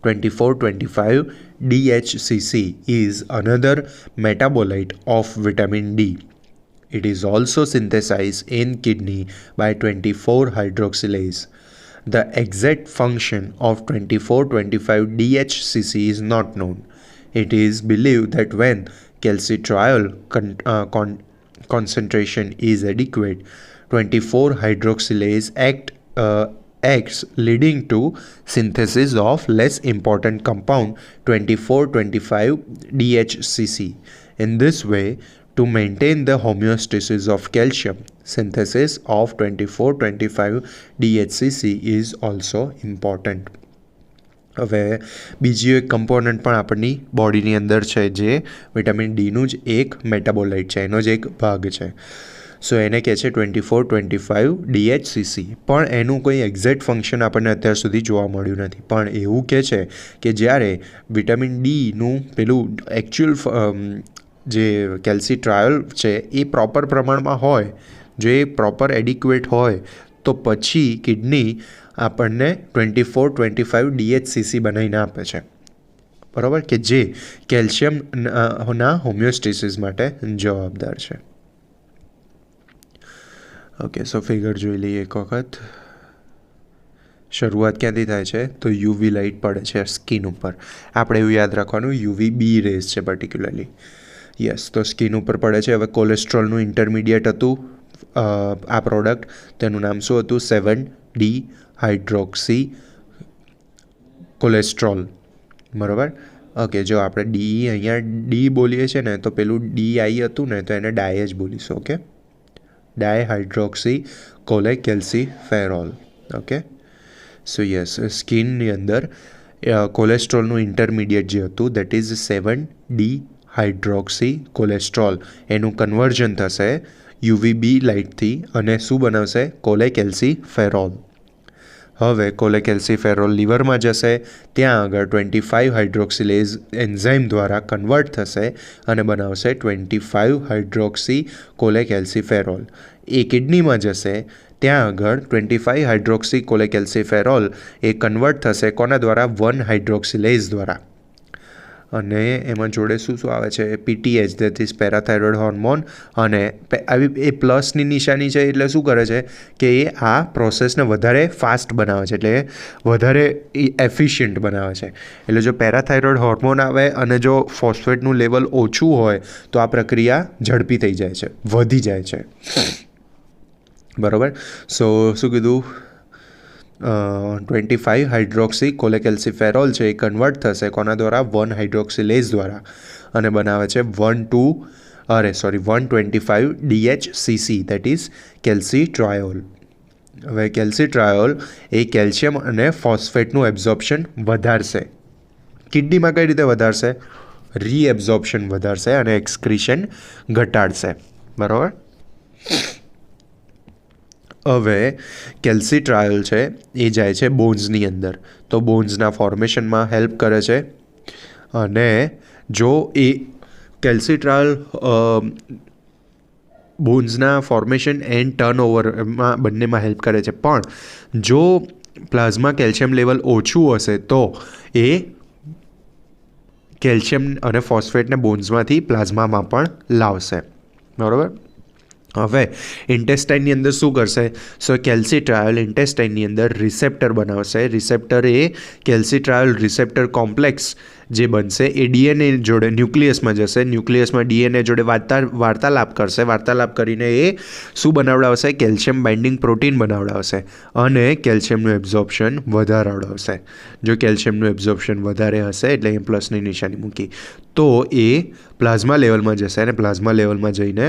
24-25 DHCC is another metabolite of vitamin D. It is also synthesized in kidney by 24-hydroxylase. The exact function of 24-25 DHCC is not known. It is believed that when calcitriol concentration is adequate, 24-hydroxylase acts leading to synthesis of less important compound 24-25 DHCC. In this way, to maintain the homeostasis of calcium, synthesis of 24-25 DHCC is also important. હવે બીજી એક component પણ આપણી બોડીની અંદર છે જે vitamin ડીનું જ એક મેટાબોલાઇટ છે, એનો જ એક ભાગ છે. સો એને કહે છે 24-25 DHCC. પણ એનું કોઈ એક્ઝેક્ટ ફંક્શન આપણને અત્યાર સુધી જોવા મળ્યું નથી. પણ એવું કહે છે કે જ્યારે વિટામિન ડીનું પેલું એકચ્યુઅલ જે કેલ્સીટ્રાયોલ છે એ પ્રોપર પ્રમાણમાં હોય, જો એ પ્રોપર એડિક્વેટ હોય, તો પછી કિડની આપણને 24-25 DHCC બનાવીને આપે છે. બરાબર, કે જે કેલ્શિયમના હોમિયોસ્ટેસિસ માટે જવાબદાર છે. ઓકે, સો ફિગર જોઈ લઈએ એક વખત. શરૂઆત ક્યાંથી થાય છે, તો યુવી લાઇટ પડે છે સ્કિન ઉપર. આપણે એવું યાદ રાખવાનું UVB રેઝ છે પર્ટિક્યુલરલી. યસ, તો સ્કિન ઉપર પડે છે. હવે કોલેસ્ટ્રોલનું ઇન્ટરમીડિયેટ હતું આ પ્રોડક્ટ, તેનું નામ શું હતું, 7D હાઇડ્રોક્સી કોલેસ્ટ્રોલ. બરાબર, ઓકે. જો આપણે અહીંયા ડી બોલીએ છીએ ને, તો પેલું DI હતું ને, તો એને ડાય જ બોલીશું. ઓકે, ડાયહાઇડ્રોક્સી કોલેકેલ્સીફેરોલ. ઓકે, સો યસ, સ્કિનની અંદર કોલેસ્ટ્રોલનું ઇન્ટરમીડિયેટ જે હતું that is 7D hydroxy cholesterol, એનું કન્વર્ઝન થશે UVB લાઇટથી અને શું બનાવશે, કોલેકેલ્સીફેરોલ. હવે કોલેકેલ્સીફેરોલ લીવરમાં જશે, ત્યાં આગળ 25 હાઇડ્રોક્સિલેઝ એન્ઝાઇમ દ્વારા કન્વર્ટ થશે અને બનાવશે 25 હાઇડ્રોક્સી કોલેકેલ્સીફેરોલ. એ કિડનીમાં જશે, ત્યાં આગળ 25 હાઇડ્રોક્સી કોલેકેલ્સીફેરોલ એ કન્વર્ટ થશે કોના દ્વારા, 1 હાઇડ્રોક્સિલેઝ દ્વારા. અને એમાં જોડે શું આવે છે, PTH દેટ ઇઝ પેરાથાઇરોઇડ હોર્મોન. અને આવી એ પ્લસની નિશાની છે એટલે શું કરે છે કે એ આ પ્રોસેસને વધારે ફાસ્ટ બનાવે છે, એટલે વધારે એફિશિયન્ટ બનાવે છે. એટલે જો પેરાથાઇરોઇડ હોર્મોન આવે અને જો ફોસ્ફેટનું લેવલ ઓછું હોય તો આ પ્રક્રિયા ઝડપી થઈ જાય છે, વધી જાય છે. બરાબર, સો શું કીધું, 25 હાઇડ્રોક્સી કોલેકેલ્સીફેરોલ છે એ કન્વર્ટ થશે કોના દ્વારા, 1 હાઇડ્રોક્સિલેઝ દ્વારા, અને બનાવે છે 125 DHCC દેટ ઇઝ કેલ્સીટ્રાયોલ. હવે કેલ્સીટ્રાયોલ એ કેલ્શિયમ અને ફોસ્ફેટનું એબ્ઝોર્પ્શન વધારશે. કિડનીમાં કઈ રીતે વધારશે, રીએબ્ઝોર્પ્શન વધારશે અને એક્સક્રીશન ઘટાડશે. બરાબર, હવે કેલ્સીટ્રાયોલ છે એ જાય છે બોન્સની અંદર, તો બોન્સના ફોર્મેશનમાં હેલ્પ કરે છે. અને જો એ કેલ્સીટ્રાયોલ બોન્સના ફોર્મેશન એન્ડ ટર્નઓવરમાં બંનેમાં હેલ્પ કરે છે, પણ જો પ્લાઝમા કેલ્શિયમ લેવલ ઓછું હશે તો એ કેલ્શિયમ અને ફોસ્ફેટને બોન્સમાંથી પ્લાઝમામાં પણ લાવશે, બરાબર. હવે ઇન્ટેસ્ટાઇનની અંદર શું કરશે? સો કેલ્સીટ્રાયોલ ઇન્ટેસ્ટાઇનની અંદર રિસેપ્ટર બનાવશે. રિસેપ્ટર એ કેલ્સીટ્રાયોલ રિસેપ્ટર કોમ્પ્લેક્સ જે બનશે એ ડીએનએ જોડે ન્યુક્લિયસમાં જશે. ન્યુક્લિયસમાં ડીએનએ જોડે વાર્તાલાપ કરશે. વાર્તાલાપ કરીને એ શું બનાવડાવશે? કેલ્શિયમ બાઇન્ડિંગ પ્રોટીન બનાવડાવશે અને કેલ્શિયમનું એબ્ઝોર્પ્શન વધારાવડાવશે. જો કેલ્શિયમનું એબ્ઝોર્પ્શન વધારે હશે એટલે એ પ્લસની નિશાની મૂકી તો એ પ્લાઝમા લેવલમાં જશે અને પ્લાઝમા લેવલમાં જઈને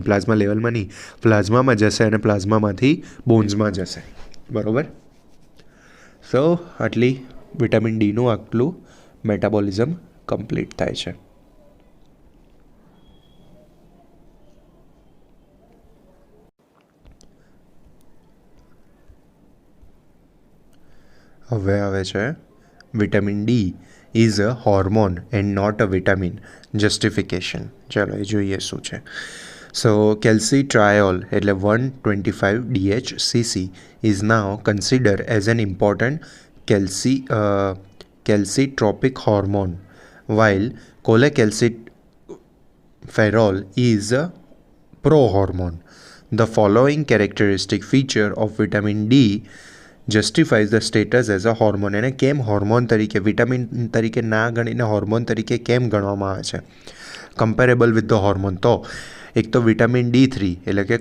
પ્લાઝમા લેવલમાં નહીં, પ્લાઝમામાં જશે અને પ્લાઝમામાંથી બોન્સમાં જશે, બરાબર. સો આટલી વિટામિન ડીનું આટલું મેટાબોલિઝમ કમ્પ્લીટ થાય છે. હવે આવે છે vitamin D is a hormone and not a vitamin. Justification. ચાલો એ જોઈએ શું છે. સો કેલ્સીટ્રાયોલ એટલે 125-DHCC is now considered as an important calcitropic hormone, while cholecalciferol is a prohormone. The following characteristic feature of vitamin D justifies the status as a hormone. એને કેમ hormone તરીકે, vitamin તરીકે ના ગણીને હોર્મોન તરીકે કેમ ગણવામાં આવે છે? Comparable with the hormone. તો એક તો વિટામિન D3 એટલે કે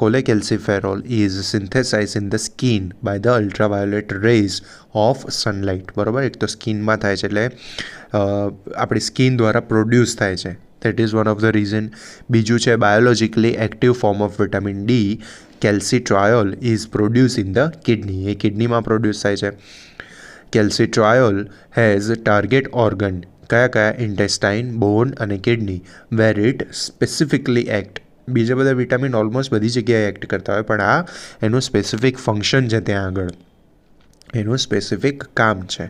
cholecalciferol is synthesize in the skin by the ultraviolet rays of sunlight, બરાબર. એક તો સ્કિનમાં થાય છે એટલે આપણી સ્કિન દ્વારા પ્રોડ્યુસ થાય છે. That is one of the reason. બીજું છે biologically active form of vitamin D calcitriol is produce in the kidney. એ કિડનીમાં પ્રોડ્યુસ થાય છે. કેલ્સીટ્રાયોલ હેઝ ટાર્ગેટ ઓર્ગન કયા કયા? ઇન્ટેસ્ટાઇન, બોન અને kidney. Where it specifically act. બીજા બધા વિટામિન ઓલમોસ્ટ બધી જગ્યાએ એક્ટ કરતા હોય પણ આ એનું સ્પેસિફિક ફંક્શન છે, ત્યાં આગળ એનું સ્પેસિફિક કામ છે.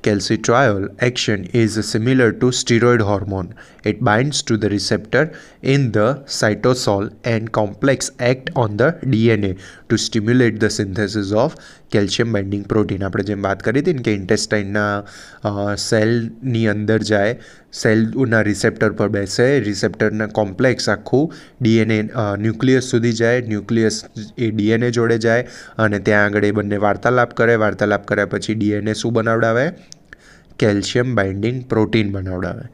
Calcitriol action is similar to steroid hormone. It binds to the receptor in the cytosol and complex act on the DNA to stimulate the synthesis of calcium binding protein. આપણે જેમ વાત કરી હતી ને કે ઇન્ટેસ્ટાઇનના સેલની અંદર જાય, સેલના રિસેપ્ટર પર બેસે, રિસેપ્ટરના કોમ્પ્લેક્સ આખું ડીએનએ ન્યુક્લિયસ સુધી જાય, ન્યુક્લિયસ એ ડીએનએ જોડે જાય અને ત્યાં આગળ એ બંને વાર્તાલાપ કરે. વાર્તાલાપ કર્યા પછી ડીએનએ શું બનાવડાવે? કેલ્શિયમ બાઇન્ડિંગ પ્રોટીન બનાવડાવે.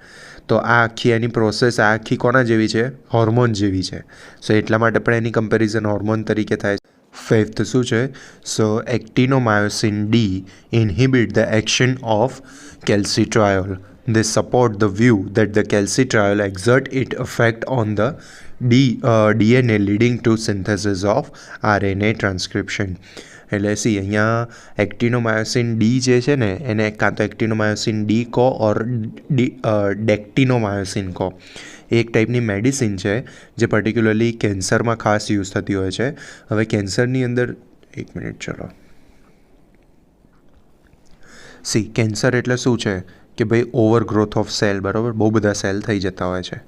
તો આ આખી એની પ્રોસેસ આ આખી કોના જેવી છે? હોર્મોન જેવી છે. સો એટલા માટે પણ એની કમ્પેરિઝન હોર્મોન તરીકે થાય. ફિફ્થ શું છે? So actinomycin D inhibit the action of calcitriol. This support the view that the calcitriol exert its effect on the DNA leading to synthesis of RNA transcription. એટલે અહીંયા એક્ટિનોમાયોસિન ડી જે છે ને એને કાં તો એક્ટિનોમાયોસિન ડી કહો ઓર ડેક્ટિનોમાયોસિન કહો. એક ટાઈપની મેડિસિન છે જે પર્ટિક્યુલરલી કેન્સરમાં ખાસ યુઝ થતી હોય છે. હવે કેન્સરની અંદર એક મિનિટ ચલો. કેન્સર એટલે શું છે કે ભાઈ ઓવરગ્રોથ ઓફ સેલ, બરાબર. બહુ બધા સેલ થઈ જતા હોય છે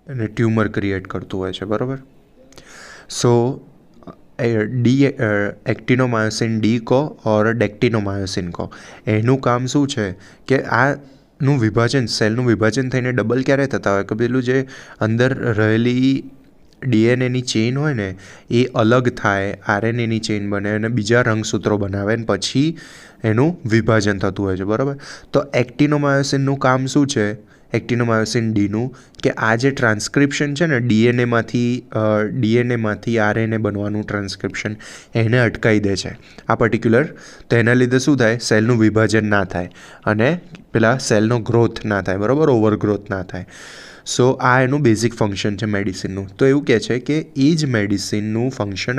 અને ટ્યુમર ક્રિએટ કરતું હોય છે, બરાબર. સો એક્ટિનોમાયોસિન ડી કહો ઓર ડેક્ટિનોમાયોસિન કહો, એનું કામ શું છે કે આનું વિભાજન, સેલનું વિભાજન થઈને ડબલ ક્યારે થતા હોય કે પેલું જે અંદર રહેલી ડીએનએની ચેઇન હોય ને એ અલગ થાય, આરએનએની ચેઇન બને અને બીજા રંગસૂત્રો બનાવે ને પછી એનું વિભાજન થતું હોય છે, બરાબર. તો એક્ટિનોમાયોસિનનું કામ શું છે? એક્ટિનોમાયોસિન ડીનું કે આ જે ટ્રાન્સક્રિપ્શન છે ને ડીએનએમાંથી આરએનએ બનવાનું ટ્રાન્સક્રિપ્શન એને અટકાવી દે છે આ પર્ટિક્યુલર. તો એના લીધે શું થાય? સેલનું વિભાજન ના થાય અને પેલા સેલનો ગ્રોથ ના થાય, બરાબર, ઓવરગ્રોથ ના થાય. સો આ એનું બેઝિક ફંક્શન છે મેડિસિનનું. તો એવું કહે છે કે એ જ મેડિસિનનું ફંક્શન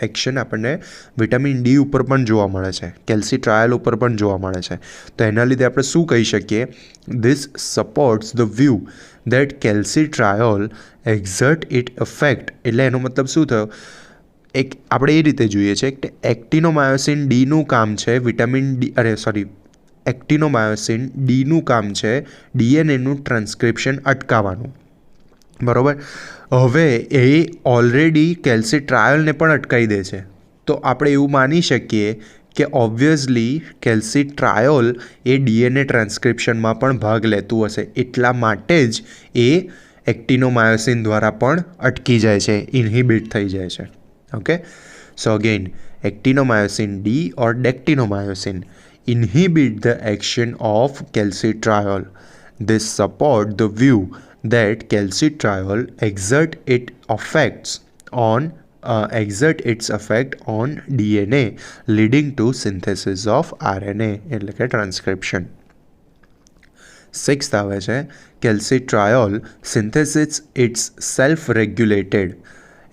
એક્શન આપણને વિટામિન ડી ઉપર પણ જોવા મળે છે, કેલ્સીટ્રાયોલ ઉપર પણ જોવા મળે છે. તો એના લીધે આપણે શું કહી શકીએ? This supports the view that calcitriol exert it effect. એટલે એનો મતલબ શું થયો? આપણે એ રીતે જોઈએ છે કે એક્ટિનોમાયોસિન ડીનું કામ છે એક્ટિનોમાયોસિન ડીનું કામ છે ડીએનએનું ટ્રાન્સક્રિપ્શન અટકાવવાનું, બરાબર. હવે એ ઓલરેડી કેલ્સીટ્રાયોલને પણ અટકાવી દે છે, તો આપણે એવું માની શકીએ કે ઓબ્વિયસલી કેલ્સીટ્રાયોલ એ ડીએનએ ટ્રાન્સક્રિપ્શનમાં પણ ભાગ લેતું હશે, એટલા માટે જ એ એક્ટિનોમાયોસિન દ્વારા પણ અટકી જાય છે, ઇન્હિબિટ થઈ જાય છે. Okay, so again actinomycin D or dactinomycin inhibit the action of calcitriol. This support the view that calcitriol exert its effect on DNA, leading to synthesis of RNA એટલે કે ટ્રાન્સક્રિપ્શન. સિક્સ્થ આવે છે calcitriol synthesis its self regulated.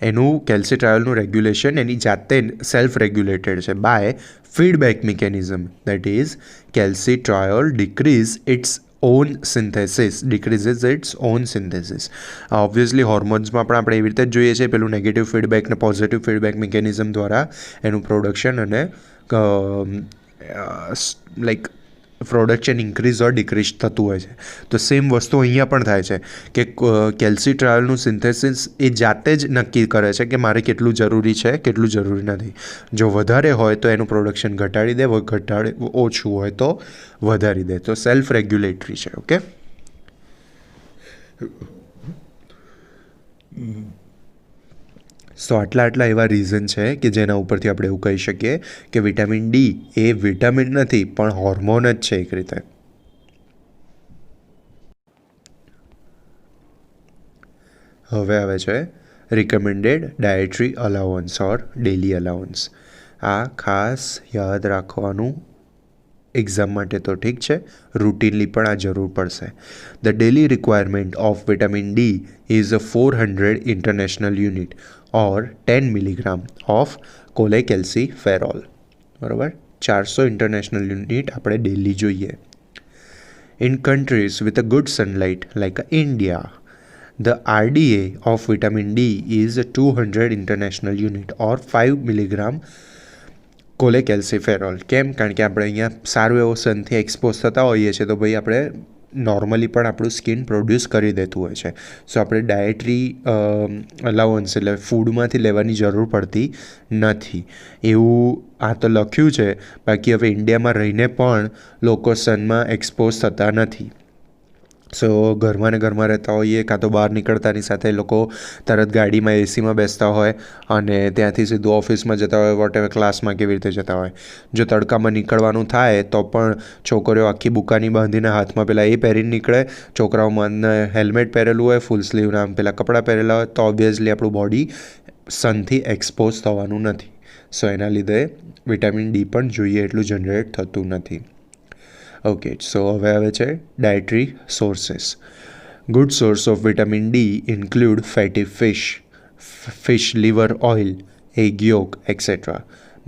એનું કેલ્સીટ્રાયોલનું regulation એની જાતે self regulated છે by feedback mechanism. That is calcitriol decrease its own synthesis. Obviously હોર્મોન્સમાં પણ આપણે એવી રીતે જ જોઈએ છીએ, પેલું નેગેટિવ ફીડબેક ને પોઝિટિવ ફીડબેક મિકેનિઝમ દ્વારા એનું પ્રોડક્શન અને like production increase or decrease થતું હોય છે. તો સેમ વસ્તુ અહીંયા પણ થાય છે કે કેલ્સીટ્રાયોલનું સિન્થેસિસ એ જાતે જ નક્કી કરે છે કે મારે કેટલું જરૂરી છે, કેટલું જરૂરી નથી. જો વધારે હોય તો એનું પ્રોડક્શન ઘટાડી દે, ઓછું હોય તો વધારી દે. તો સેલ્ફ રેગ્યુલેટરી છે. ઓકે, સો આટલા એવા રીઝન છે કે જેના ઉપરથી આપણે એવું કહી શકીએ કે વિટામિન ડી એ વિટામિન નથી પણ હોર્મોન જ છે એક રીતે. હવે આવે છે રિકમેન્ડેડ ડાયટરી અલાવન્સ ઓર ડેલી અલાવન્સ. આ ખાસ યાદ રાખવાનું એક્ઝામ માટે તો ઠીક છે, રૂટીનલી પણ આ જરૂર પડશે. The daily requirement of vitamin D is 400 international unit or 10 milligram of cholecalciferol. બરાબર, 400 ઇન્ટરનેશનલ યુનિટ આપણે ડેલી જોઈએ. In countries with a good sunlight like India, the RDA of vitamin D is 200 international unit or 5 milligram કોલેકેલ્સીફેરોલ. કેમ? કારણ કે આપણે અહીંયા સારું એવો સનથી એક્સપોઝ થતા હોઈએ છીએ તો ભાઈ આપણે નોર્મલી પણ આપણું સ્કિન પ્રોડ્યુસ કરી દેતું હોય છે. સો આપણે ડાયટરી અલાવન્સ એટલે ફૂડમાંથી લેવાની જરૂર પડતી નથી એવું આ તો લખ્યું છે. બાકી હવે ઇન્ડિયામાં રહીને પણ લોકો સનમાં એક્સપોઝ થતા નથી. સો ઘરમાં રહેતા હોઈએ કાં તો બહાર નીકળતાની સાથે લોકો તરત ગાડીમાં એસીમાં બેસતા હોય અને ત્યાંથી સીધું ઓફિસમાં જતા હોય, વોટેવર ક્લાસમાં કેવી રીતે જતા હોય. જો તડકામાં નીકળવાનું થાય તો પણ છોકરીઓ આખી બુકાની બાંધીને હાથમાં પેલા એ પહેરીને નીકળે, છોકરાઓમાં હેલ્મેટ પહેરેલું હોય, ફૂલ સ્લીવના પેલા કપડાં પહેરેલા હોય, તો ઓબ્વિયસલી આપણું બોડી સનથી એક્સપોઝ થવાનું નથી. સો એના લીધે વિટામિન ડી પણ જોઈએ એટલું જનરેટ થતું નથી. ઓકે, સો હવે આવે છે dietary sources. Good source of vitamin D include fatty fish liver oil, egg yolk, etc.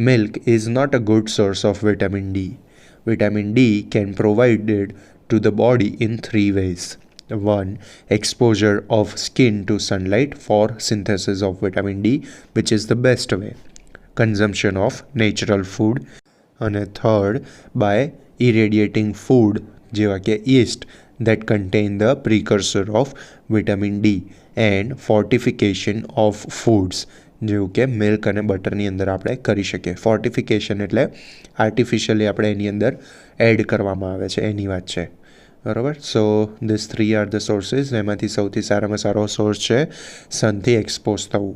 Milk is not a good source of vitamin D. Vitamin D can be provided to the body in 3 ways. 1. Exposure of skin to sunlight for synthesis of vitamin D, which is the best way. Consumption of natural food. And 3rd, by irradiating food જેવા કે yeast that contain the precursor of vitamin D and fortification of foods જેવું કે milk અને બટરની અંદર આપણે કરી શકીએ. Fortification એટલે આર્ટિફિશિયલી આપણે એની અંદર એડ કરવામાં આવે છે એની વાત છે. બરાબર, so this 3 are the sources. એમાંથી સૌથી સારામાં સારો સોર્સ છે સનથી એક્સપોઝ થવું,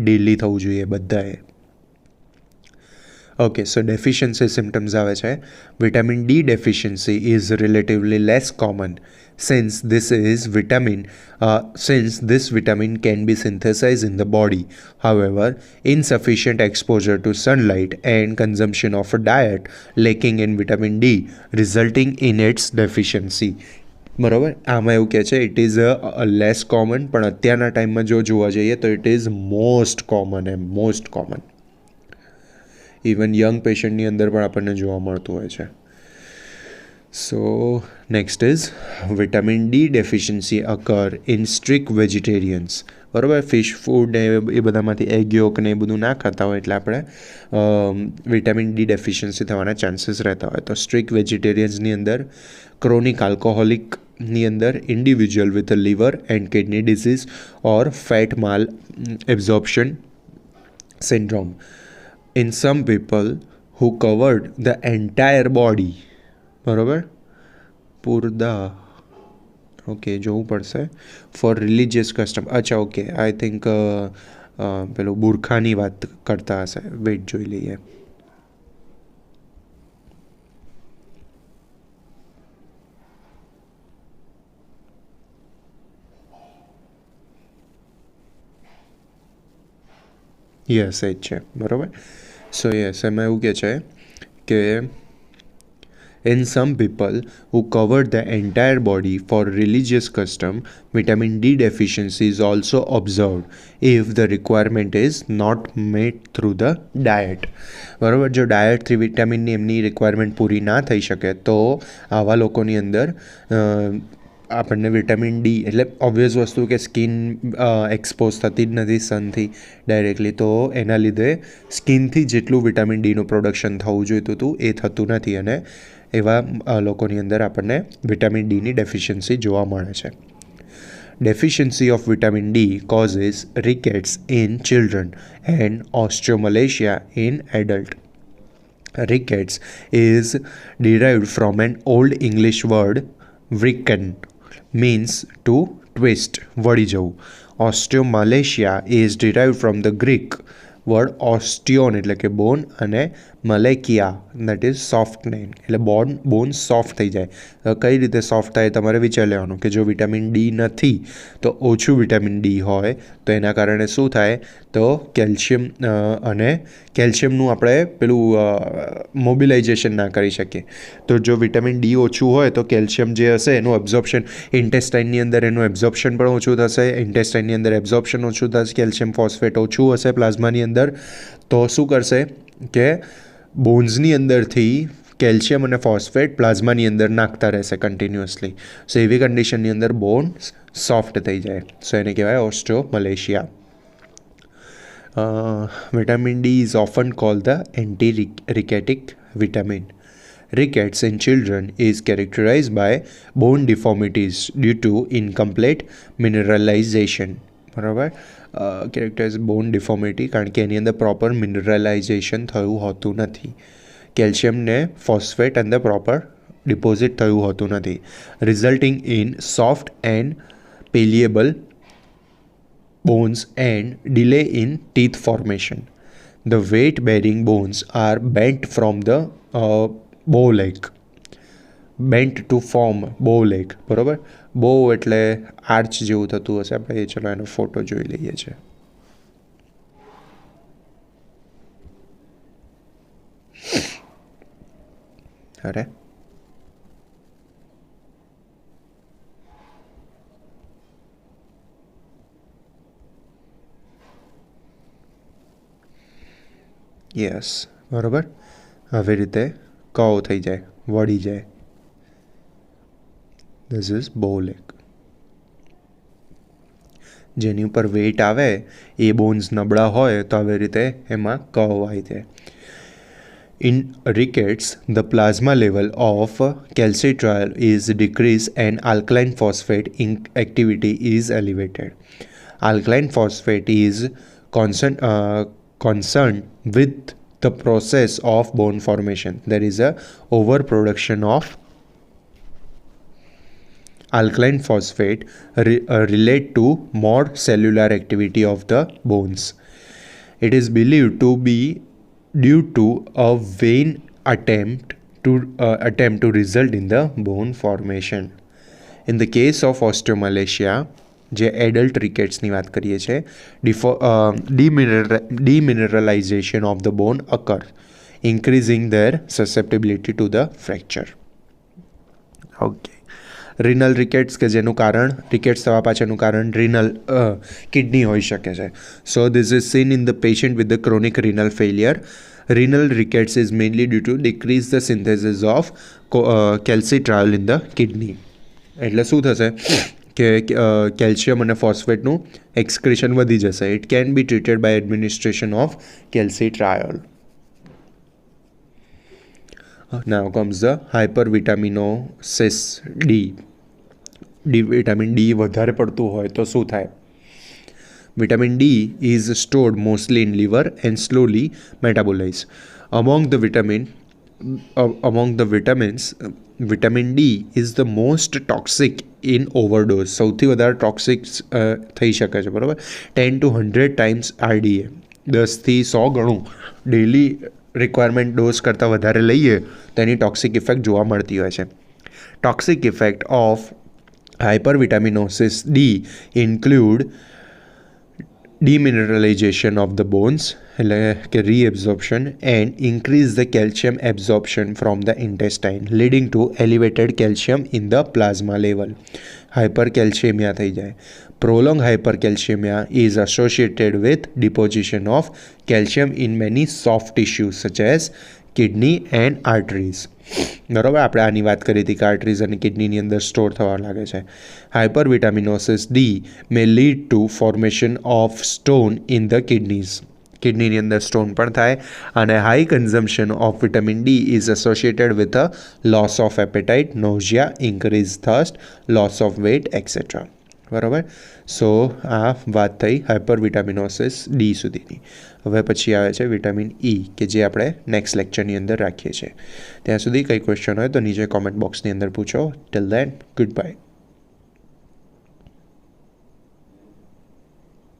ડેલી થવું જોઈએ બધાએ. ઓકે, સો ડેફિશિયન્સી સિમ્ટમ્સ આવે છે. Vitamin D deficiency is relatively less common since this vitamin can be synthesized in the body. However, insufficient exposure to sunlight and consumption of a diet lacking in vitamin D resulting in its deficiency. બરાબર, આમાં એવું કહે છે it is less common, પણ અત્યારના ટાઈમમાં જો જોવા જઈએ તો it is most common. Even young પેશન્ટની અંદર પણ આપણને જોવા મળતું હોય છે. So next is vitamin D deficiency occur in strict vegetarians. બરાબર, ફિશ ફૂડ ને એ બધામાંથી એગ યોક ને એ બધું ના ખાતા હોય એટલે આપણે વિટામિન ડી ડેફિશિયન્સી થવાના ચાન્સીસ રહેતા હોય. તો સ્ટ્રિક્ટ વેજીટેરિયન્સની અંદર ક્રોનિક આલ્કોહોલિકની અંદર individual with a liver and kidney disease or fat malabsorption syndrome. in some people who covered the entire body, બરોબર, પૂરદા, ઓકે જોવું પડશે, ફોર રિલિજિયસ કસ્ટમ. અચ્છા ઓકે, આઈ થિંક પેલું બુરખાની વાત કરતા હશે. વેઇટ જોઈ લઈએ. યસ એ જ છે, બરાબર. સો યસ, એમાં એવું કહે છે કે in some people who covered the entire body for religious custom, vitamin D deficiency is also observed if the requirement is not met through the diet. બરાબર, જો ડાયટથી વિટામિનની એમની રિક્વાયરમેન્ટ પૂરી ના થઈ શકે તો આવા લોકોની અંદર આપણને વિટામિન ડી, એટલે ઓબ્વિયસ વસ્તુ કે સ્કિન એક્સપોઝ થતી જ નથી સનથી ડાયરેક્ટલી, તો એના લીધે સ્કિનથી જેટલું વિટામિન ડીનું પ્રોડક્શન થવું જોઈતું હતું એ થતું નથી, અને એવા લોકોની અંદર આપણને વિટામિન ડીની ડેફિશિયન્સી જોવા મળે છે. Deficiency of vitamin D causes rickets in children and osteomalacia in adult. Rickets is derived from an Old English word vricken, means to twist, વળી જવું. Osteomalacia is derived from the Greek word osteon એટલે કે બોન, અને મલેકિયા that is softness એટલે બોન soft થઈ જાય. કઈ રીતે સોફ્ટ થાય તમારે વિચારી લેવાનું કે જો વિટામિન ડી નથી તો ઓછું વિટામિન ડી હોય તો એના કારણે શું થાય તો કેલ્શિયમ અને કેલ્શિયમનું આપણે પેલું મોબિલાઇઝેશન ના કરી શકીએ. તો જો વિટામિન ડી ઓછું હોય તો કેલ્શિયમ જે હશે એનું એબ્ઝોર્પ્શન ઇન્ટેસ્ટાઇનની અંદર એનું એબ્ઝોર્પ્શન પણ ઓછું થશે. ઇન્ટેસ્ટાઇનની અંદર એબ્ઝોર્પ્શન ઓછું થશે, કેલ્શિયમ ફોસ્ફેટ ઓછું હશે પ્લાઝમાની અંદર, તો શું કરશે કે બોન્સની અંદરથી કેલ્શિયમ અને ફોસ્ફેટ પ્લાઝમાની અંદર નાખતા રહેશે કન્ટિન્યુઅસલી. સો એવી કન્ડિશનની અંદર બોન્સ સોફ્ટ થઈ જાય. સો એને કહેવાય ઓસ્ટિયોમલેશિયા. Vitamin D is often called the anti-rickettic vitamin. Rickets in children is characterized by bone deformities due to incomplete mineralization. બરાબર, કેરેક્ટરાઇઝ બોન ડિફોર્મિટી કારણ કે એની અંદર પ્રોપર મિનરલાઇઝેશન થયું હોતું નથી. કેલ્શિયમને ફોસ્ફેટ અંદર પ્રોપર ડિપોઝિટ થયું હોતું નથી, resulting in soft and pliable bones and delay in teeth formation. The weight bearing bones are bent from the bow leg. Bent to form bow leg. બરાબર, બો એટલે આર્ચ જેવું થતું હશે. આપણે ચલો એનો ફોટો જોઈ લઈએ છીએ. અરે યસ, બરાબર, આવી રીતે કવ થઈ જાય, વળી જાય. ધીસ ઇઝ બો લેગ. જેની ઉપર વેઇટ આવે એ બોન્સ નબળા હોય તો આવી રીતે એમાં કવ આવી જાય. In rickets, the plasma level of calcitriol is decreased and alkaline phosphate activity is elevated. Alkaline phosphate is concerned with the process of bone formation. There is a overproduction of alkaline phosphate relate to more cellular activity of the bones. It is believed to be due to a vain attempt to result in the bone formation. In the case of osteomalacia, જે adult રિકેટ્સની વાત કરીએ છીએ, demineralization of the bone occurs, increasing their susceptibility to the fracture. Okay, renal rickets કે જેનું કારણ રિકેટ્સ થવા પાછળનું કારણ રિનલ કિડની હોઈ શકે છે. So this is seen in the patient with the chronic renal failure. Renal rickets is mainly due to decrease the synthesis of calcitriol in the kidney. એટલે શું થશે કે કેલ્શિયમ અને ફોસ્ફેટનું એક્સક્રીશન વધી જશે. It can be treated by administration of calcitriol. Now comes the hypervitaminosis D. Vitamin D વધારે પડતું હોય તો શું થાય? Vitamin D is stored mostly in liver and slowly metabolized. Among the vitamins, vitamin D is the most toxic in overdose. સૌથી વધારે toxic થઈ શકે છે, બરાબર. 10 to 100 times RDA, 10થી 100 ગણું ડેલી રિક્વાયરમેન્ટ ડોઝ કરતાં વધારે લઈએ તો એની ટોક્સિક ઇફેક્ટ જોવા મળતી હોય છે. Toxic effect of hypervitaminosis D include demineralization of the bones, like reabsorption, and increase the calcium absorption from the intestine, leading to elevated calcium in the plasma level. Hypercalcemia થઈ જાય. Prolonged hypercalcemia is associated with deposition of calcium in many soft tissues such as kidney and arteries. બરાબર, આપણે આની વાત કરી હતી કે arteries અને કિડનીની અંદર સ્ટોર થવા લાગે છે. Hypervitaminosis D may lead to formation of stone in the kidneys. કિડનીની અંદર સ્ટોન પણ થાય. અને high consumption of vitamin D is associated with a loss of appetite, nausea, increase thirst, loss of weight etcetera. બરાબર. So આ વાત થઈ hyper vitaminosis D સુધીની. હવે પછી આવે છે વિટામિન ઈ, કે જે આપણે નેક્સ્ટ લેક્ચરની અંદર રાખીએ છીએ. ત્યાં સુધી કંઈ ક્વેશ્ચન હોય તો નીચે કોમેન્ટ બોક્સની અંદર પૂછો. Till then, good bye.